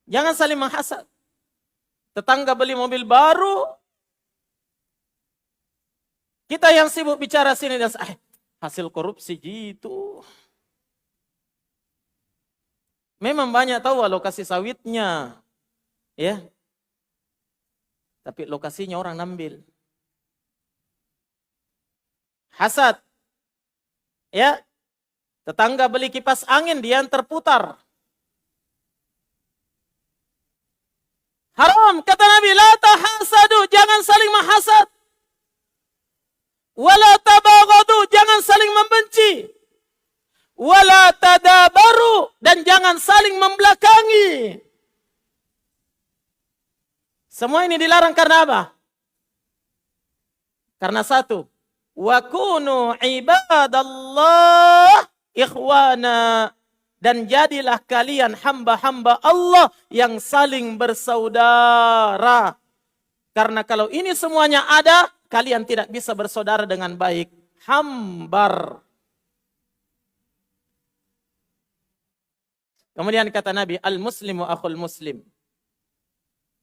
Jangan saling menghasad. Tetangga beli mobil baru, kita yang sibuk bicara sini dan hasil korupsi gitu. Memang banyak tahu lokasi sawitnya, tapi lokasinya orang ambil. Hasad, tetangga beli kipas angin, dia yang terputar. Haram, kata Nabi, la tahasadu, jangan saling menghasad. Wala tabaghadu, jangan saling membenci. Wala tadabaru, dan jangan saling membelakangi. Semua ini dilarang karena apa? Karena satu, wa kunu ibadallah ikhwana, dan jadilah kalian hamba-hamba Allah yang saling bersaudara. Karena kalau ini semuanya ada, kalian tidak bisa bersaudara dengan baik. Hambar. Kemudian kata Nabi, al-muslimu akhul muslim.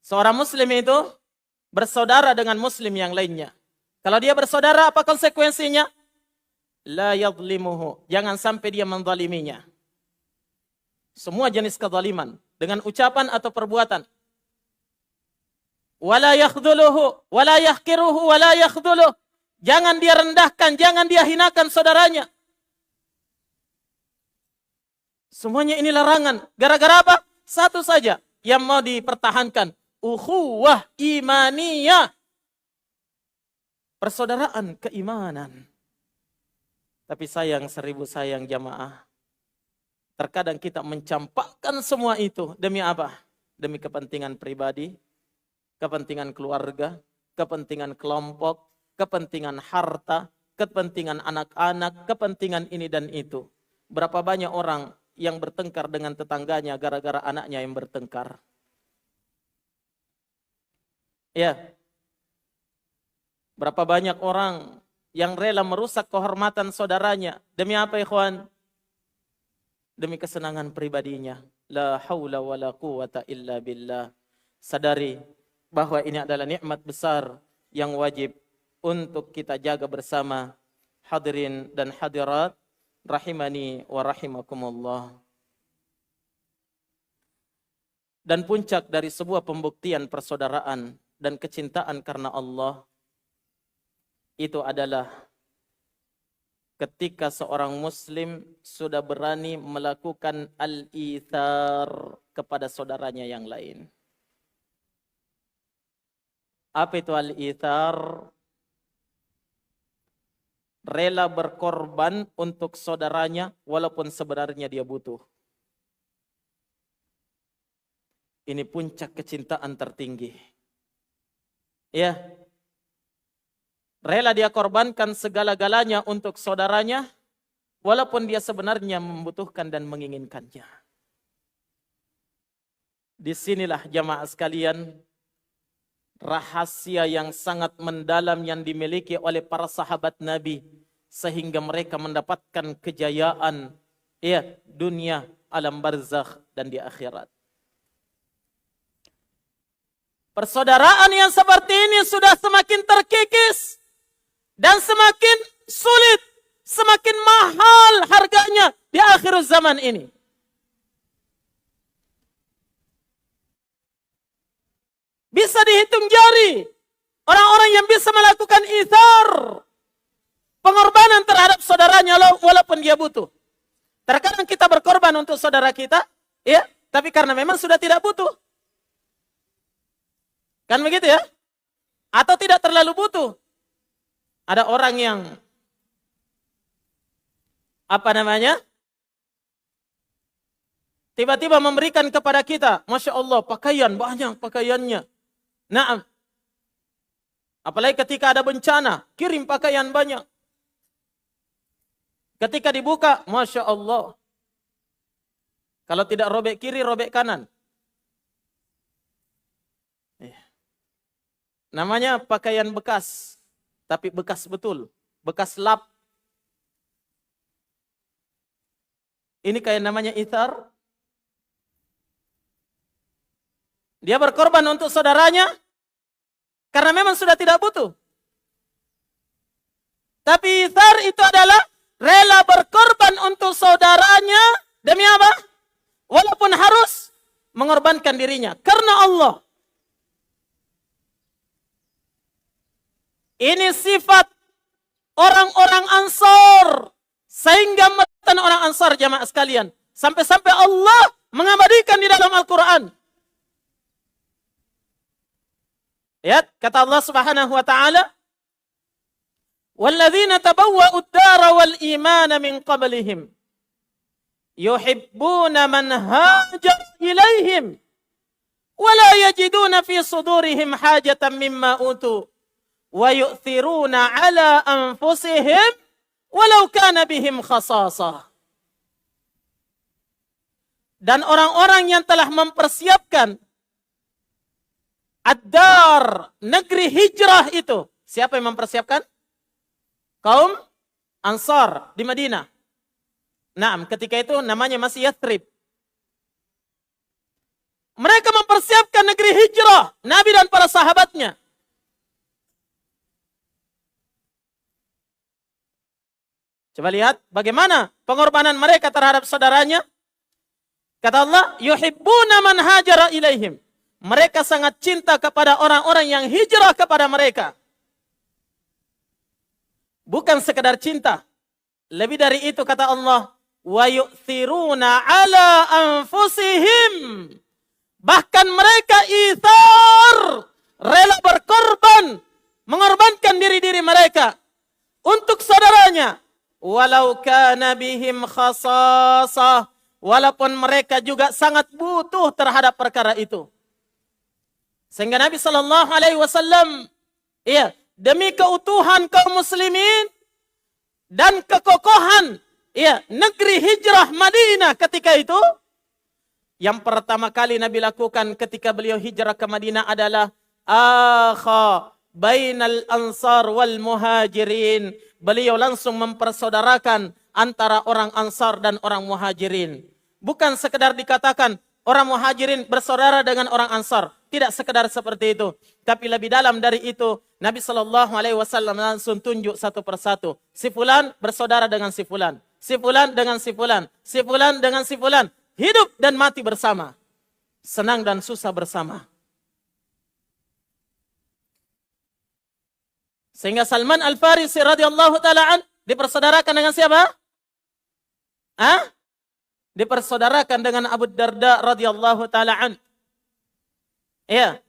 Seorang muslim itu bersaudara dengan muslim yang lainnya. Kalau dia bersaudara, apa konsekuensinya? La yadlimuhu. Jangan sampai dia menzaliminya. Semua jenis kezaliman, dengan ucapan atau perbuatan. Wala yakhdhuluhu, wala yahkiruhu, wala yakhdhuluh. Jangan dia rendahkan, jangan dia hinakan saudaranya. Semuanya ini larangan. Gara-gara apa? Satu saja yang mau dipertahankan. Ukhuwah imaniyah. Persaudaraan keimanan. Tapi sayang, seribu sayang jamaah. Terkadang kita mencampakkan semua itu. Demi apa? Demi kepentingan pribadi, kepentingan keluarga, kepentingan kelompok, kepentingan harta, kepentingan anak-anak, kepentingan ini dan itu. Berapa banyak orang yang bertengkar dengan tetangganya gara-gara anaknya yang bertengkar. Berapa banyak orang yang rela merusak kehormatan saudaranya. Demi apa ikhwan? Demi kesenangan pribadinya. La haula wa la quwata illa billah. Sadari bahwa ini adalah nikmat besar yang wajib untuk kita jaga bersama. Hadirin dan hadirat rahimani wa rahimakumullah. Dan puncak dari sebuah pembuktian persaudaraan dan kecintaan karena Allah itu adalah ketika seorang muslim sudah berani melakukan al-ithar kepada saudaranya yang lain. Apa itu al-ithar? Rela berkorban untuk saudaranya walaupun sebenarnya dia butuh. Ini puncak kecintaan tertinggi. Ya. Rela dia korbankan segala-galanya untuk saudaranya walaupun dia sebenarnya membutuhkan dan menginginkannya. Disinilah jamaah sekalian rahasia yang sangat mendalam yang dimiliki oleh para sahabat Nabi sehingga mereka mendapatkan kejayaan dunia, alam barzakh dan di akhirat. Persaudaraan yang seperti ini sudah semakin terkikis dan semakin sulit, semakin mahal harganya di akhir zaman ini. Bisa dihitung jari orang-orang yang bisa melakukan ithar, pengorbanan terhadap saudaranya walaupun dia butuh. Terkadang kita berkorban untuk saudara kita, ya, tapi karena memang sudah tidak butuh. Kan begitu ya? Atau tidak terlalu butuh. Ada orang yang tiba-tiba memberikan kepada kita, Masya Allah, pakaian, banyak pakaiannya. Naam. Apalagi ketika ada bencana, kirim pakaian banyak. Ketika dibuka, Masya Allah. Kalau tidak robek kiri, robek kanan. Namanya pakaian bekas, tapi bekas betul, bekas lap. Ini kayak namanya ithar. Dia berkorban untuk saudaranya karena memang sudah tidak butuh. Tapi ithar itu adalah rela berkorban untuk saudaranya demi apa? Walaupun harus mengorbankan dirinya karena Allah. Ini sifat orang-orang Ansar. Sehingga matan orang Ansar jamaah sekalian. Sampai-sampai Allah mengabadikan di dalam Al-Quran. Lihat, kata Allah subhanahu wa ta'ala. وَالَّذِينَ تَبَوَّأُوا الدَّارَ وَالْإِيمَانَ مِنْ قَبْلِهِمْ يُحِبُّونَ مَنْ هَاجَرَ إِلَيْهِمْ وَلَا يَجِدُونَ فِي صُدُورِهِمْ حَاجَةً مِمَّا أُوتُوا وَيُؤْثِرُونَ عَلَى أَنفُسِهِمْ وَلَوْ كَانَ بِهِمْ خَصَاصَةٌ. Dan orang-orang yang telah mempersiapkan ad-dar, negeri hijrah itu. Siapa yang mempersiapkan? Kaum Ansar di Madinah. Nah, ketika itu namanya masih Yathrib. Mereka mempersiapkan negeri hijrah, Nabi dan para sahabatnya. Coba lihat bagaimana pengorbanan mereka terhadap saudaranya. Kata Allah, yuhibbuna man hajara ilaihim. Mereka sangat cinta kepada orang-orang yang hijrah kepada mereka. Bukan sekedar cinta. Lebih dari itu kata Allah, wa yu'thiruna ala anfusihim. Bahkan mereka ithar, rela berkorban, mengorbankan diri-diri mereka untuk saudaranya. Walau kana bihim khasasah, walaupun mereka juga sangat butuh terhadap perkara itu. Sehingga Nabi sallallahu alaihi wasallam demi keutuhan kaum muslimin dan kekokohan negeri hijrah Madinah ketika itu, yang pertama kali Nabi lakukan ketika beliau hijrah ke Madinah adalah akha bainal ansar wal muhajirin. Beliau langsung mempersaudarakan antara orang Ansar dan orang Muhajirin. Bukan sekedar dikatakan orang Muhajirin bersaudara dengan orang Ansar. Tidak sekedar seperti itu. Tapi lebih dalam dari itu, Nabi SAW langsung tunjuk satu persatu. Si fulan bersaudara dengan si fulan. Si fulan dengan si fulan. Si fulan dengan si fulan. Hidup dan mati bersama. Senang dan susah bersama. Sehingga Salman Al-Farisi radhiyallahu taala dipersaudarakan dengan siapa? Dipersaudarakan dengan Abu Darda radhiyallahu taala an. Ya.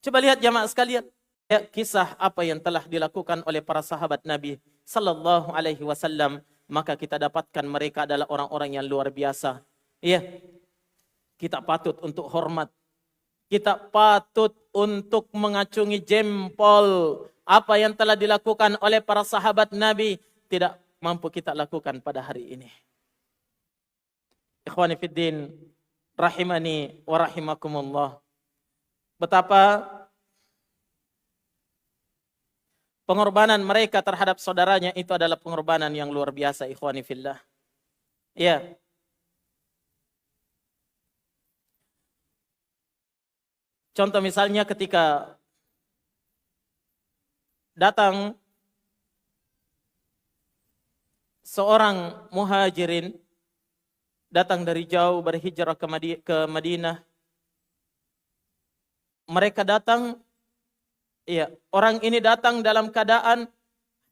Coba lihat jamaah sekalian, ya, kisah apa yang telah dilakukan oleh para sahabat Nabi sallallahu alaihi wasallam, maka kita dapatkan mereka adalah orang-orang yang luar biasa. Ya. Kita patut untuk hormat. Kita patut untuk mengacungi jempol. Apa yang telah dilakukan oleh para sahabat Nabi tidak mampu kita lakukan pada hari ini. Ikhwani fiddin, rahimani wa rahimakumullah. Betapa pengorbanan mereka terhadap saudaranya itu adalah pengorbanan yang luar biasa, ikhwani fillah. Ya. Contoh misalnya ketika datang seorang muhajirin, datang dari jauh berhijrah ke Madinah. Mereka datang, ya, orang ini datang dalam keadaan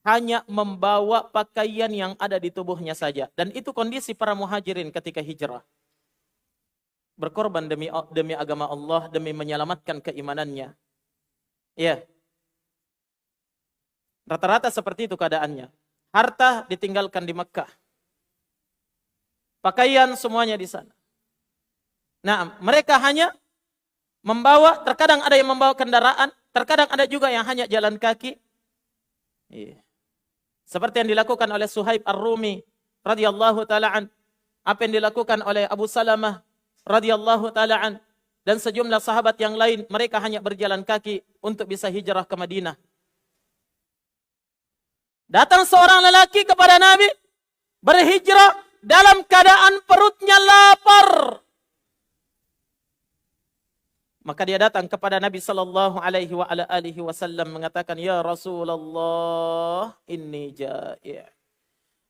hanya membawa pakaian yang ada di tubuhnya saja. Dan itu kondisi para muhajirin ketika hijrah. Berkorban demi agama Allah, demi menyelamatkan keimanannya. Ya. Rata-rata seperti itu keadaannya. Harta ditinggalkan di Mekah. Pakaian semuanya di sana. Nah, mereka hanya membawa, terkadang ada yang membawa kendaraan, terkadang ada juga yang hanya jalan kaki. Iya. Seperti yang dilakukan oleh Suhaib Ar-Rumi radhiyallahu taala an, apa yang dilakukan oleh Abu Salamah radhiyallahu taala an, dan sejumlah sahabat yang lain, mereka hanya berjalan kaki untuk bisa hijrah ke Madinah. Datang seorang lelaki kepada Nabi, berhijrah dalam keadaan perutnya lapar. Maka dia datang kepada Nabi sallallahu alaihi wasallam mengatakan, "Ya Rasulullah, inni ja'i'."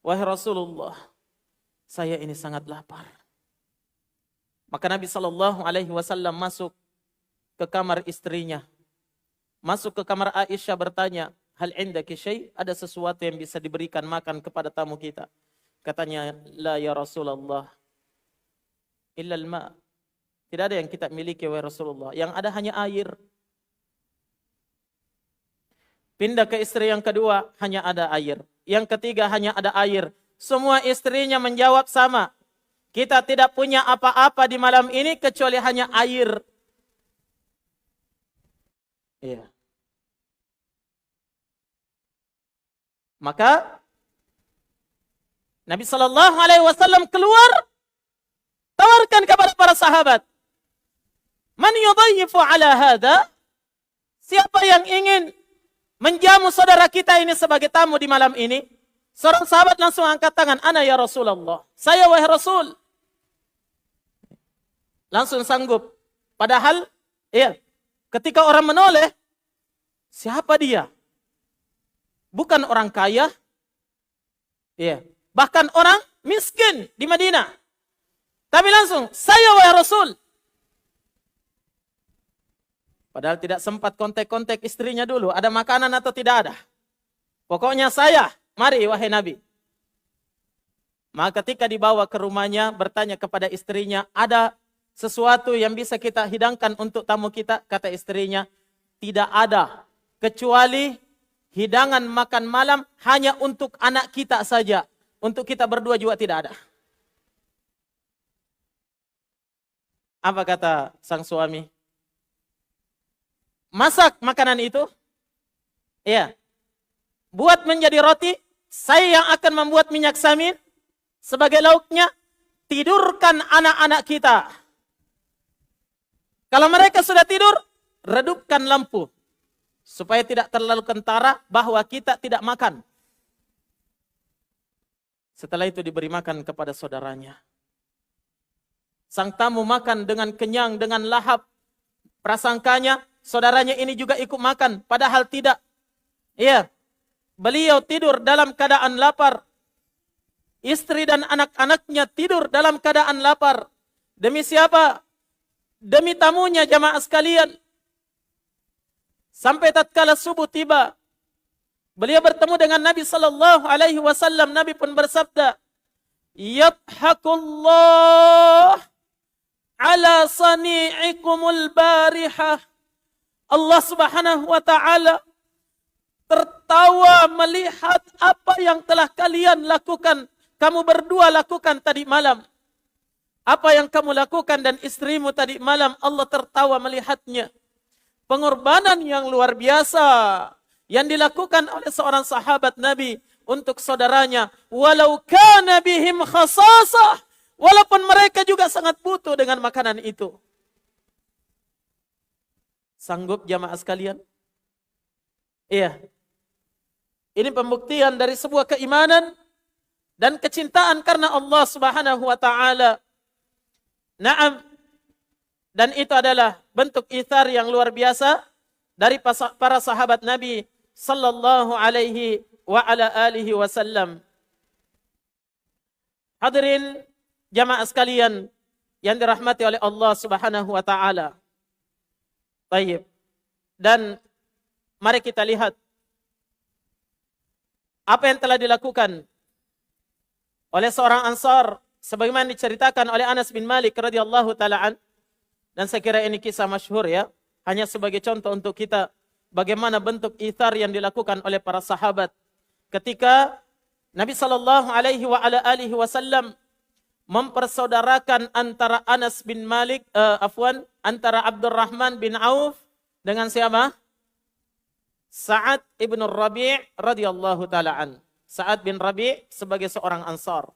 Wahai Rasulullah, saya ini sangat lapar. Maka Nabi sallallahu alaihi wasallam masuk ke kamar istrinya. Masuk ke kamar Aisyah bertanya, "Hal indaki syai'?" Ada sesuatu yang bisa diberikan makan kepada tamu kita? Katanya, "La ya Rasulullah, illa al-ma'." Tidak ada yang kita miliki, wahai Rasulullah. Yang ada hanya air. Pindah ke istri yang kedua, hanya ada air. Yang ketiga, hanya ada air. Semua istrinya menjawab sama. Kita tidak punya apa-apa di malam ini kecuali hanya air. Iya. Maka Nabi sallallahu alaihi wasallam keluar, tawarkan kepada para sahabat, "Man yudayyifu ala hadha?" Siapa yang ingin menjamu saudara kita ini sebagai tamu di malam ini? Seorang sahabat langsung angkat tangan, "Ana ya Rasulullah." Saya, wahai Rasul. Langsung sanggup. Padahal, ya, ketika orang menoleh, siapa dia? Bukan orang kaya, ya, bahkan orang miskin di Madinah. Tapi langsung, "Saya, wahai Rasul." Padahal tidak sempat kontak-kontak istrinya dulu. Ada makanan atau tidak ada. Pokoknya saya, mari wahai Nabi. Maka ketika dibawa ke rumahnya, bertanya kepada istrinya, "Ada sesuatu yang bisa kita hidangkan untuk tamu kita?" Kata istrinya, "Tidak ada. Kecuali hidangan makan malam hanya untuk anak kita saja. Untuk kita berdua juga tidak ada." Apa kata sang suami? "Masak makanan itu, ya, buat menjadi roti, saya yang akan membuat minyak samin sebagai lauknya, tidurkan anak-anak kita. Kalau mereka sudah tidur, redupkan lampu, supaya tidak terlalu kentara bahwa kita tidak makan." Setelah itu diberi makan kepada saudaranya. Sang tamu makan dengan kenyang, dengan lahap. Prasangkanya saudaranya ini juga ikut makan, padahal tidak. Iya, beliau tidur dalam keadaan lapar. Istri dan anak-anaknya tidur dalam keadaan lapar. Demi siapa? Demi tamunya, jamaah sekalian. Sampai tatkala subuh tiba, beliau bertemu dengan Nabi sallallahu alaihi wasallam. Nabi pun bersabda, "Yadhakullah ala sani'ikumul barihah." Allah Subhanahu wa taala tertawa melihat apa yang telah kalian lakukan, kamu berdua lakukan tadi malam. Apa yang kamu lakukan dan istrimu tadi malam, Allah tertawa melihatnya. Pengorbanan yang luar biasa yang dilakukan oleh seorang sahabat Nabi untuk saudaranya, walau kana bihim khasasah, walaupun mereka juga sangat butuh dengan makanan itu. Sanggup jamaah sekalian? Iya. Ini pembuktian dari sebuah keimanan dan kecintaan karena Allah Subhanahu wa taala. Naam. Dan itu adalah bentuk ithar yang luar biasa dari para sahabat Nabi sallallahu alaihi wa ala alihi wasallam. Hadirin jamaah sekalian yang dirahmati oleh Allah Subhanahu wa taala. Baik. Dan mari kita lihat apa yang telah dilakukan oleh seorang Ansar sebagaimana diceritakan oleh Anas bin Malik radhiyallahu taala an. Dan saya kira ini kisah masyhur ya, hanya sebagai contoh untuk kita bagaimana bentuk ithar yang dilakukan oleh para sahabat ketika Nabi sallallahu alaihi wa ala alihi wasallam mempersaudarakan antara Anas bin Malik antara Abdurrahman bin Auf dengan siapa? Sa'ad ibn Rabi' radhiyallahu taala an. Sa'ad bin Rabi' sebagai seorang Ansar.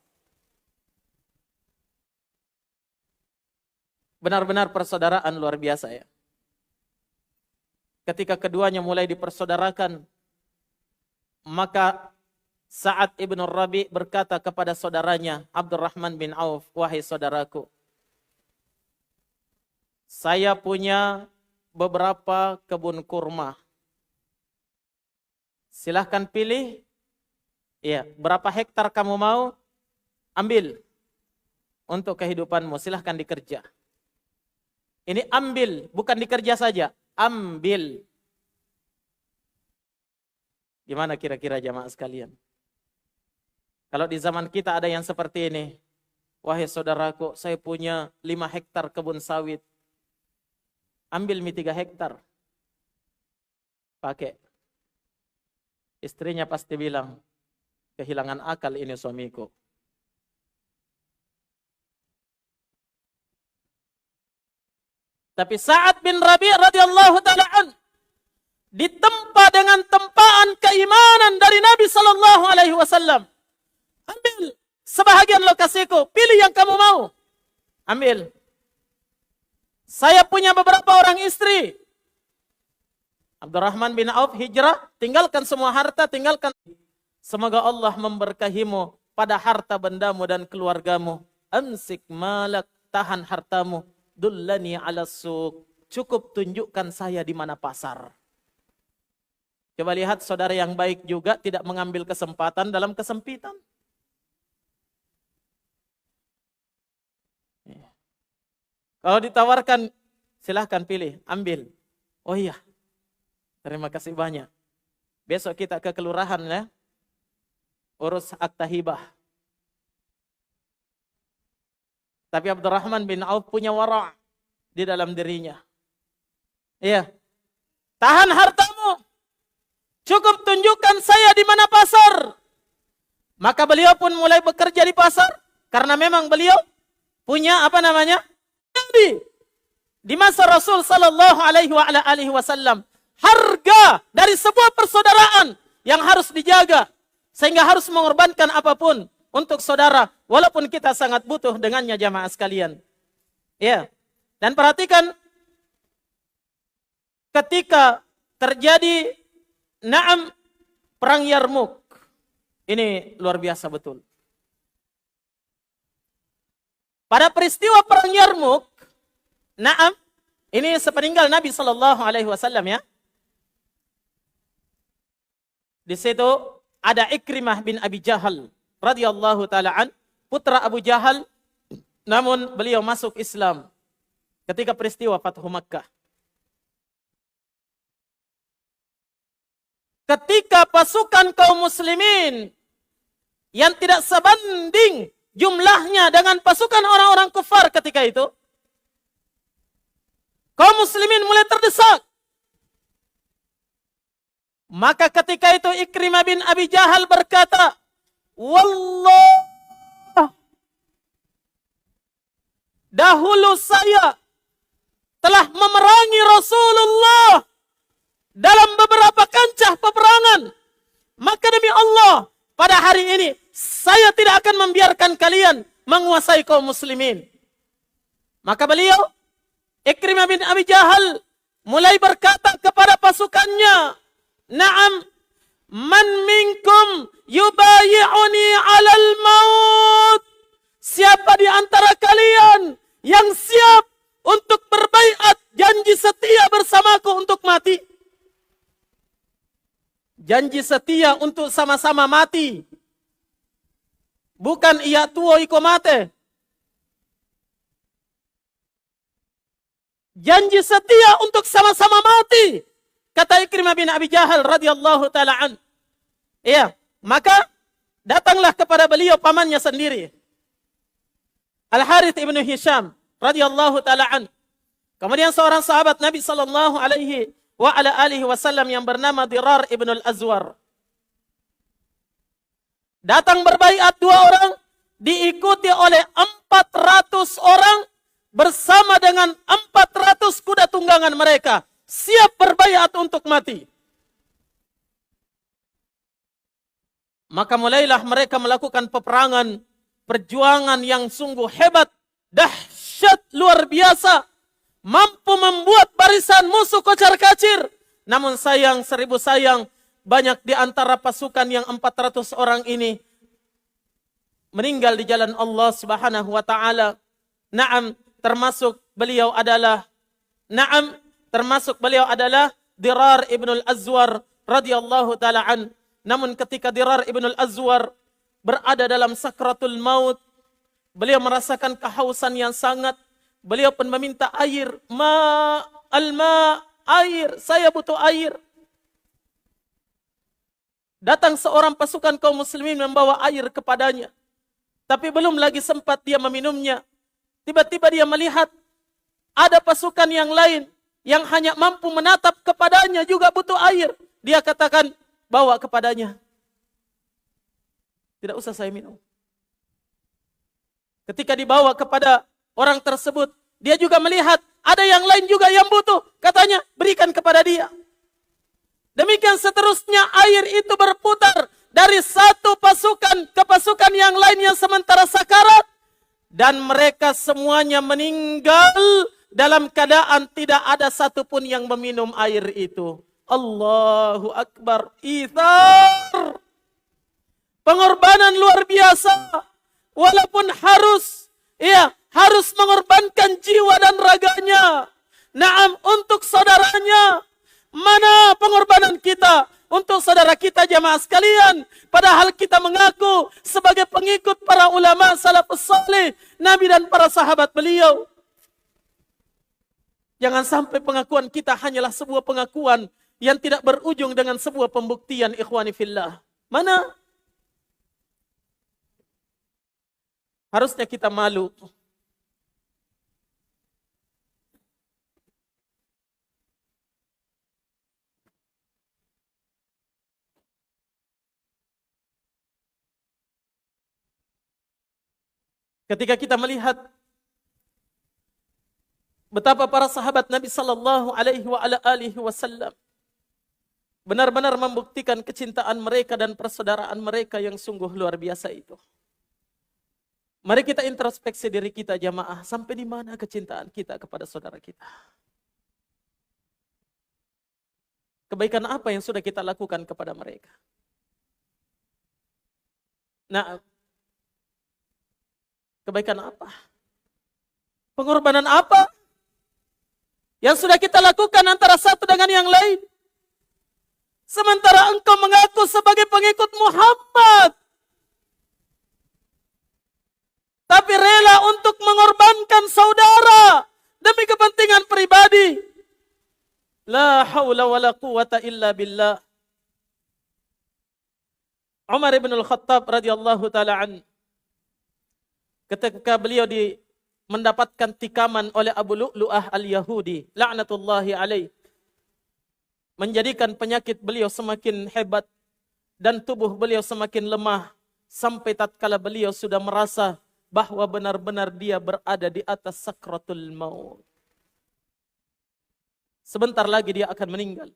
Benar-benar persaudaraan luar biasa ya. Ketika keduanya mulai dipersaudarakan, maka Sa'ad ibn Rabi' berkata kepada saudaranya Abdurrahman bin Auf, "Wahai saudaraku, saya punya beberapa kebun kurma. Silahkan pilih, ya, berapa hektar kamu mau, ambil untuk kehidupanmu, silahkan dikerja." Ini ambil, bukan dikerja saja, ambil. Gimana kira-kira jamaah sekalian? Kalau di zaman kita ada yang seperti ini, "Wahai saudaraku, saya punya 5 hektar kebun sawit. Ambil 3 hektar. Pakai." Istrinya pasti bilang, "Kehilangan akal ini suamiku." Tapi Sa'ad bin Rabi' radhiyallahu taala an ditempa dengan tempaan keimanan dari Nabi sallallahu alaihi wasallam. Ambil sebahagian lokasiku, pilih yang kamu mau. Ambil. Saya punya beberapa orang istri. Abdurrahman bin Auf hijrah, tinggalkan semua harta, tinggalkan. Semoga Allah memberkahimu pada harta bendamu dan keluargamu. Amsik malak, tahan hartamu. Dullani ala suq, cukup tunjukkan saya di mana pasar. Coba lihat saudara yang baik juga tidak mengambil kesempatan dalam kesempitan. Kalau ditawarkan, silahkan pilih, ambil. Oh iya, terima kasih banyak. Besok kita ke kelurahan ya, urus akta hibah. Tapi Abdurrahman bin Auf punya wara' di dalam dirinya. Iya. Tahan hartamu. Cukup tunjukkan saya di mana pasar. Maka beliau pun mulai bekerja di pasar. Karena memang beliau punya Jadi, di masa Rasul sallallahu alaihi wasallam, harga dari sebuah persaudaraan yang harus dijaga. Sehingga harus mengorbankan apapun untuk saudara, walaupun kita sangat butuh dengannya jamaah sekalian. Ya. Dan perhatikan ketika terjadi perang Yarmuk. Ini luar biasa betul. Pada peristiwa perang Yarmuk, ini sepeninggal Nabi sallallahu alaihi wasallam ya. Di situ ada Ikrimah bin Abi Jahal radhiyallahu taala an, putra Abu Jahal, namun beliau masuk Islam ketika peristiwa Fathu Makkah. ketika pasukan kaum muslimin yang tidak sebanding jumlahnya dengan pasukan orang-orang kufar ketika itu, kaum muslimin mulai terdesak. Maka ketika itu Ikrimah bin Abi Jahal berkata, Wallah, dahulu saya telah memerangi Rasulullah dalam beberapa kancah peperangan. Maka demi Allah, pada hari ini saya tidak akan membiarkan kalian menguasai kaum muslimin. Maka beliau, Ikrimah bin Abi Jahal, mulai berkata kepada pasukannya, Naam, man minkum yubayi'uni 'alal maut. Siapa di antara kalian yang siap untuk berbaiat janji setia bersamaku untuk mati? Janji setia untuk sama-sama mati. Bukan iya tuo iko mate. Janji setia untuk sama-sama mati. Kata Ikrimah bin Abi Jahal radhiyallahu ta'ala an. Iya, maka datanglah kepada beliau pamannya sendiri, Al-Harith ibnu Hisham radhiyallahu ta'ala an. Kemudian seorang sahabat Nabi sallallahu alaihi wa ala alihi wasallam yang bernama Dirar ibn al-Azwar. Datang berbaiat 2 orang, diikuti oleh 400 orang bersama dengan 400 kuda tunggangan mereka. Siap berbaiat untuk mati. Maka mulailah mereka melakukan peperangan, perjuangan yang sungguh hebat, dahsyat, luar biasa, mampu membuat barisan musuh kocar-kacir. Namun sayang, 1000 sayang, banyak di antara pasukan yang 400 orang ini meninggal di jalan Allah Subhanahu wa taala. Naam, termasuk beliau adalah Dirar ibn al-Azwar radhiyallahu ta'ala an. Namun ketika Dirar ibn al-Azwar berada dalam sakratul maut, beliau merasakan kehausan yang sangat. Beliau pun meminta air. Air, saya butuh air. Datang seorang pasukan kaum muslimin membawa air kepadanya. Tapi belum lagi sempat dia meminumnya. Tiba-tiba dia melihat ada pasukan yang lain yang hanya mampu menatap kepadanya juga butuh air. Dia katakan, bawa kepadanya. Tidak usah saya minum. Ketika dibawa kepada orang tersebut, dia juga melihat ada yang lain juga yang butuh. Katanya, berikan kepada dia. Demikian seterusnya air itu berputar dari satu pasukan ke pasukan yang lain yang sementara sakarat. Dan mereka semuanya meninggal dalam keadaan tidak ada satupun yang meminum air itu. Allahu Akbar. Ithar. Pengorbanan luar biasa. Walaupun harus mengorbankan jiwa dan raganya. Naam, untuk saudaranya. Mana pengorbanan kita untuk saudara kita jamaah sekalian? Padahal kita mengaku sebagai pengikut para ulama salafus saleh, Nabi dan para sahabat beliau. Jangan sampai pengakuan kita hanyalah sebuah pengakuan yang tidak berujung dengan sebuah pembuktian, ikhwani fillah. Mana? Harusnya kita malu. Ketika kita melihat betapa para sahabat Nabi sallallahu alaihi wa ala alihi wasallam benar-benar membuktikan kecintaan mereka dan persaudaraan mereka yang sungguh luar biasa itu. Mari kita introspeksi diri kita jamaah, sampai di mana kecintaan kita kepada saudara kita? Kebaikan apa yang sudah kita lakukan kepada mereka? Nah, kebaikan apa? Pengorbanan apa yang sudah kita lakukan antara satu dengan yang lain? Sementara engkau mengaku sebagai pengikut Muhammad, tapi rela untuk mengorbankan saudara demi kepentingan pribadi. La haula wala quwata illa billah. Umar bin Al-Khattab radhiyallahu taala an, ketika beliau mendapatkan tikaman oleh Abu Lu'lu'ah al-Yahudi la'natullahi alaih, menjadikan penyakit beliau semakin hebat dan tubuh beliau semakin lemah sampai tatkala beliau sudah merasa bahwa benar-benar dia berada di atas sakratul maut. Sebentar lagi dia akan meninggal.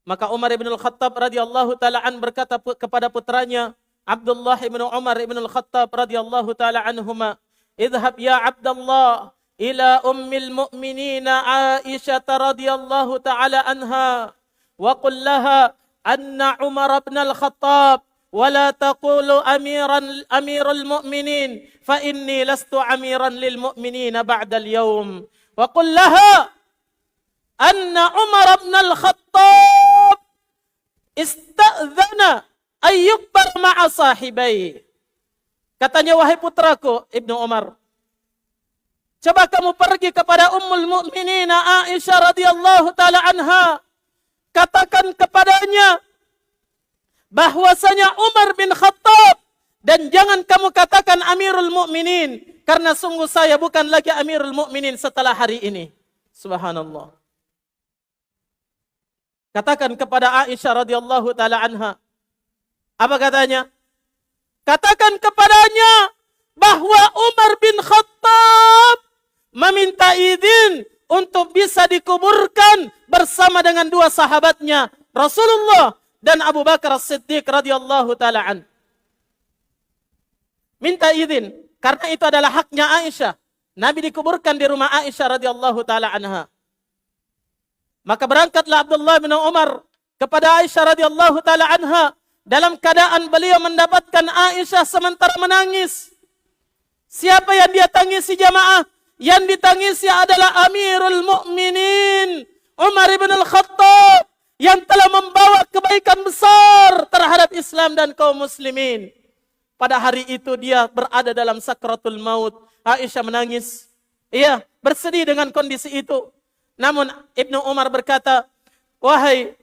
Maka Umar bin Al-Khattab radhiyallahu taala an berkata kepada putranya Abdullah bin Umar bin Al-Khattab radhiyallahu taala anhuma, "Idhhab ya Abdullah ila ummil mu'minin Aisyah radhiyallahu taala anha wa qul laha anna Umar bin Al-Khattab wa la taqulu amirul mu'minin fa inni lastu amiran lil mu'minin ba'da al-yawm wa qul laha anna Umar bin Al-Khattab ista'dzana ayyukbar ma'a sahibai." Katanya, wahai putraku Ibnu Umar, coba kamu pergi kepada Ummul Mukminin Aisyah radhiyallahu taala anha, katakan kepadanya bahwasanya Umar bin Khattab, dan jangan kamu katakan Amirul Mukminin, karena sungguh saya bukan lagi Amirul Mukminin setelah hari ini. Subhanallah. Katakan kepada Aisyah radhiyallahu taala anha. Apa katanya? Katakan kepadanya bahwa Umar bin Khattab meminta izin untuk bisa dikuburkan bersama dengan dua sahabatnya, Rasulullah dan Abu Bakar As-Siddiq radhiyallahu taala an. Minta izin karena itu adalah haknya Aisyah. Nabi dikuburkan di rumah Aisyah radhiyallahu taala anha. Maka berangkatlah Abdullah bin Umar kepada Aisyah radhiyallahu taala anha dalam keadaan beliau mendapatkan Aisyah sementara menangis. Siapa yang dia tangisi jamaah? Yang ditangisi adalah Amirul Mukminin Umar bin Al-Khattab yang telah membawa kebaikan besar terhadap Islam dan kaum muslimin. Pada hari itu dia berada dalam sakratul maut. Aisyah menangis. Ia bersedih dengan kondisi itu. Namun Ibnu Umar berkata, wahai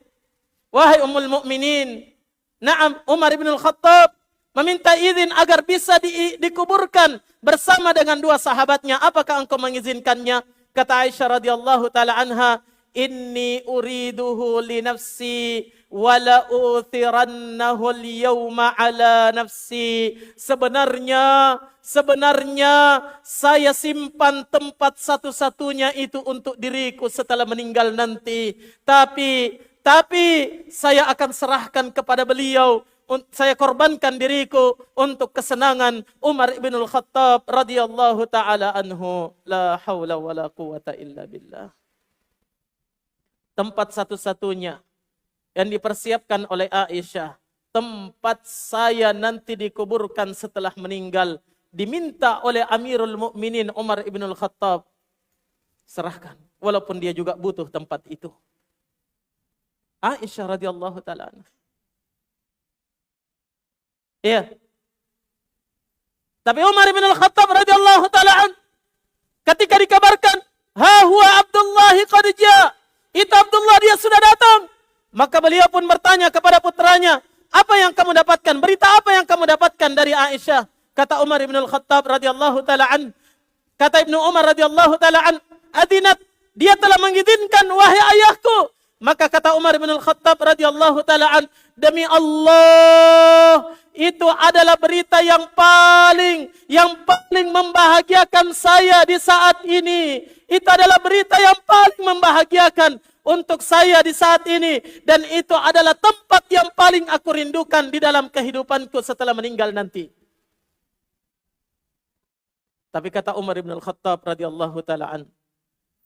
Ummul Mukminin, na'am, Umar bin Al-Khattab meminta izin agar bisa dikuburkan bersama dengan dua sahabatnya. Apakah engkau mengizinkannya? Kata Aisyah radhiyallahu taala anha, inni uriduhu li nafsi wa la uthirannahu al-yawma ala nafsi. Sebenarnya saya simpan tempat satu-satunya itu untuk diriku setelah meninggal nanti. Tapi saya akan serahkan kepada beliau. Saya korbankan diriku untuk kesenangan Umar bin Al-Khattab radhiyallahu taala anhu. La haula wala quwata illa billah. Tempat satu-satunya yang dipersiapkan oleh Aisyah, tempat saya nanti dikuburkan setelah meninggal, diminta oleh Amirul Mukminin Umar bin Al-Khattab. Serahkan, walaupun dia juga butuh tempat itu. Aisyah radhiyallahu taala anha. Iya. Tapi Umar bin Al-Khattab radhiyallahu taala an, ketika dikabarkan, ha huwa Abdullah qad jaa, itu Abdullah dia sudah datang. Maka beliau pun bertanya kepada putranya, apa yang kamu dapatkan? Berita apa yang kamu dapatkan dari Aisyah? Kata Umar bin Al-Khattab radhiyallahu taala an, kata Ibnu Umar radhiyallahu taala an, adinat, dia telah mengizinkan wahai ayahku. Maka kata Umar bin Al-Khattab radhiyallahu taala an, demi Allah, itu adalah berita yang paling membahagiakan saya di saat ini. Itu adalah berita yang paling membahagiakan untuk saya di saat ini, dan itu adalah tempat yang paling aku rindukan di dalam kehidupanku setelah meninggal nanti. Tapi kata Umar bin Al-Khattab radhiyallahu taala an,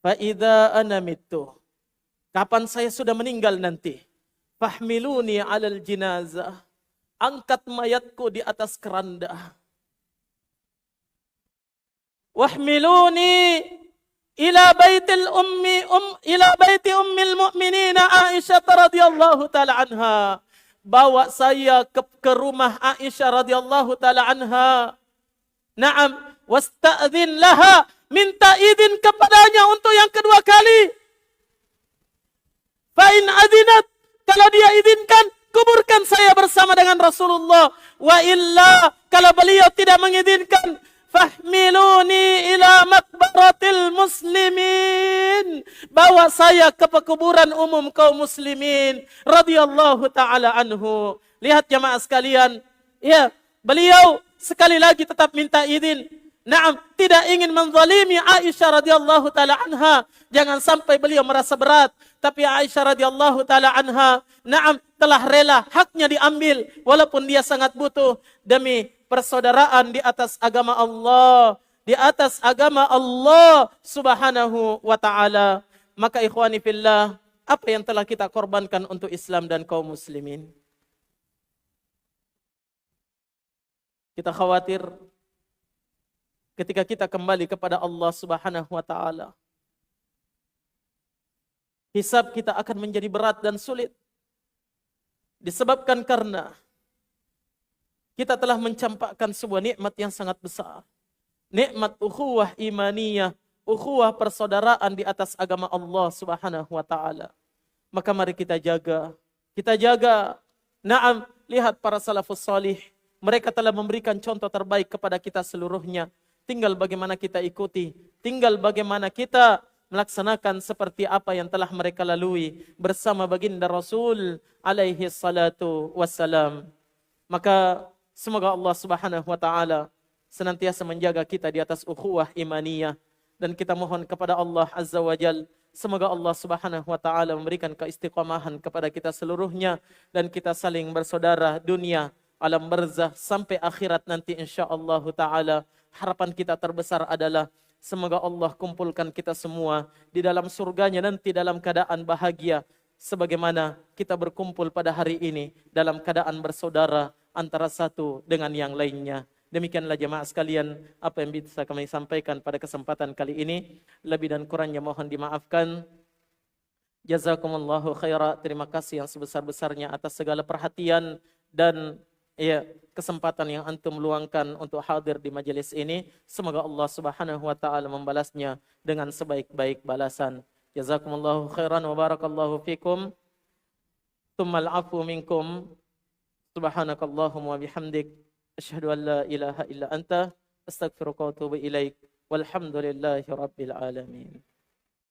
fa idza ana mittu, kapan saya sudah meninggal nanti, fahmiluni 'alal jinazah, angkat mayatku di atas keranda. Wahmiluni ila baiti ummil mu'minin Aisyah radhiyallahu taala anha. Bawa saya ke rumah Aisyah radhiyallahu taala anha. Naam, wasta'dzin laha, minta izin kepadanya untuk yang kedua kali. Fa in adzinat, kalau dia izinkan, kuburkan saya bersama dengan Rasulullah. Wa illa, kalau beliau tidak mengizinkan, fahmiluni ila maqbaratil muslimin, bawa saya ke pekuburan umum kaum muslimin radhiyallahu taala anhu. Lihat jamaah sekalian, ya, beliau sekali lagi tetap minta izin. Naam, tidak ingin menzalimi Aisyah radhiyallahu taala anha. Jangan sampai beliau merasa berat, tapi Aisyah radhiyallahu taala anha, naam, telah rela haknya diambil walaupun dia sangat butuh demi persaudaraan di atas agama Allah, di atas agama Allah Subhanahu wa taala. Maka ikhwani fillah, apa yang telah kita korbankan untuk Islam dan kaum muslimin? Kita khawatir ketika kita kembali kepada Allah Subhanahu wa taala, hisab kita akan menjadi berat dan sulit. Disebabkan karena kita telah mencampakkan sebuah nikmat yang sangat besar. Nikmat ukhuwah imaniyah, ukhuwah persaudaraan di atas agama Allah Subhanahu wa taala. Maka mari kita jaga. Kita jaga. Naam, lihat para salafus salih, mereka telah memberikan contoh terbaik kepada kita seluruhnya. Tinggal bagaimana kita ikuti, tinggal bagaimana kita melaksanakan seperti apa yang telah mereka lalui bersama baginda Rasul alaihi salatu wassalam. Maka semoga Allah Subhanahu wa taala senantiasa menjaga kita di atas ukhuwah imaniyah, dan kita mohon kepada Allah Azza wa Jal, semoga Allah Subhanahu wa taala memberikan keistiqomahan kepada kita seluruhnya, dan kita saling bersaudara dunia, alam barzah sampai akhirat nanti insyaallah taala. Harapan kita terbesar adalah semoga Allah kumpulkan kita semua di dalam surganya nanti dalam keadaan bahagia, sebagaimana kita berkumpul pada hari ini dalam keadaan bersaudara antara satu dengan yang lainnya. Demikianlah jemaah sekalian apa yang bisa kami sampaikan pada kesempatan kali ini. Lebih dan kurangnya mohon dimaafkan. Jazakumullahu khaira. Terima kasih yang sebesar-besarnya atas segala perhatian dan kesempatan yang antum luangkan untuk hadir di majelis ini. Semoga Allah Subhanahu wa taala membalasnya dengan sebaik-baik balasan. Jazakumullahu khairan wa barakallahu fikum. Tsummal afu minkum. Subhanakallahumma wa bihamdik, asyhadu an la ilaha illa anta, astaghfiruka wa atubu ilaik. Walhamdulillahi rabbil alamin.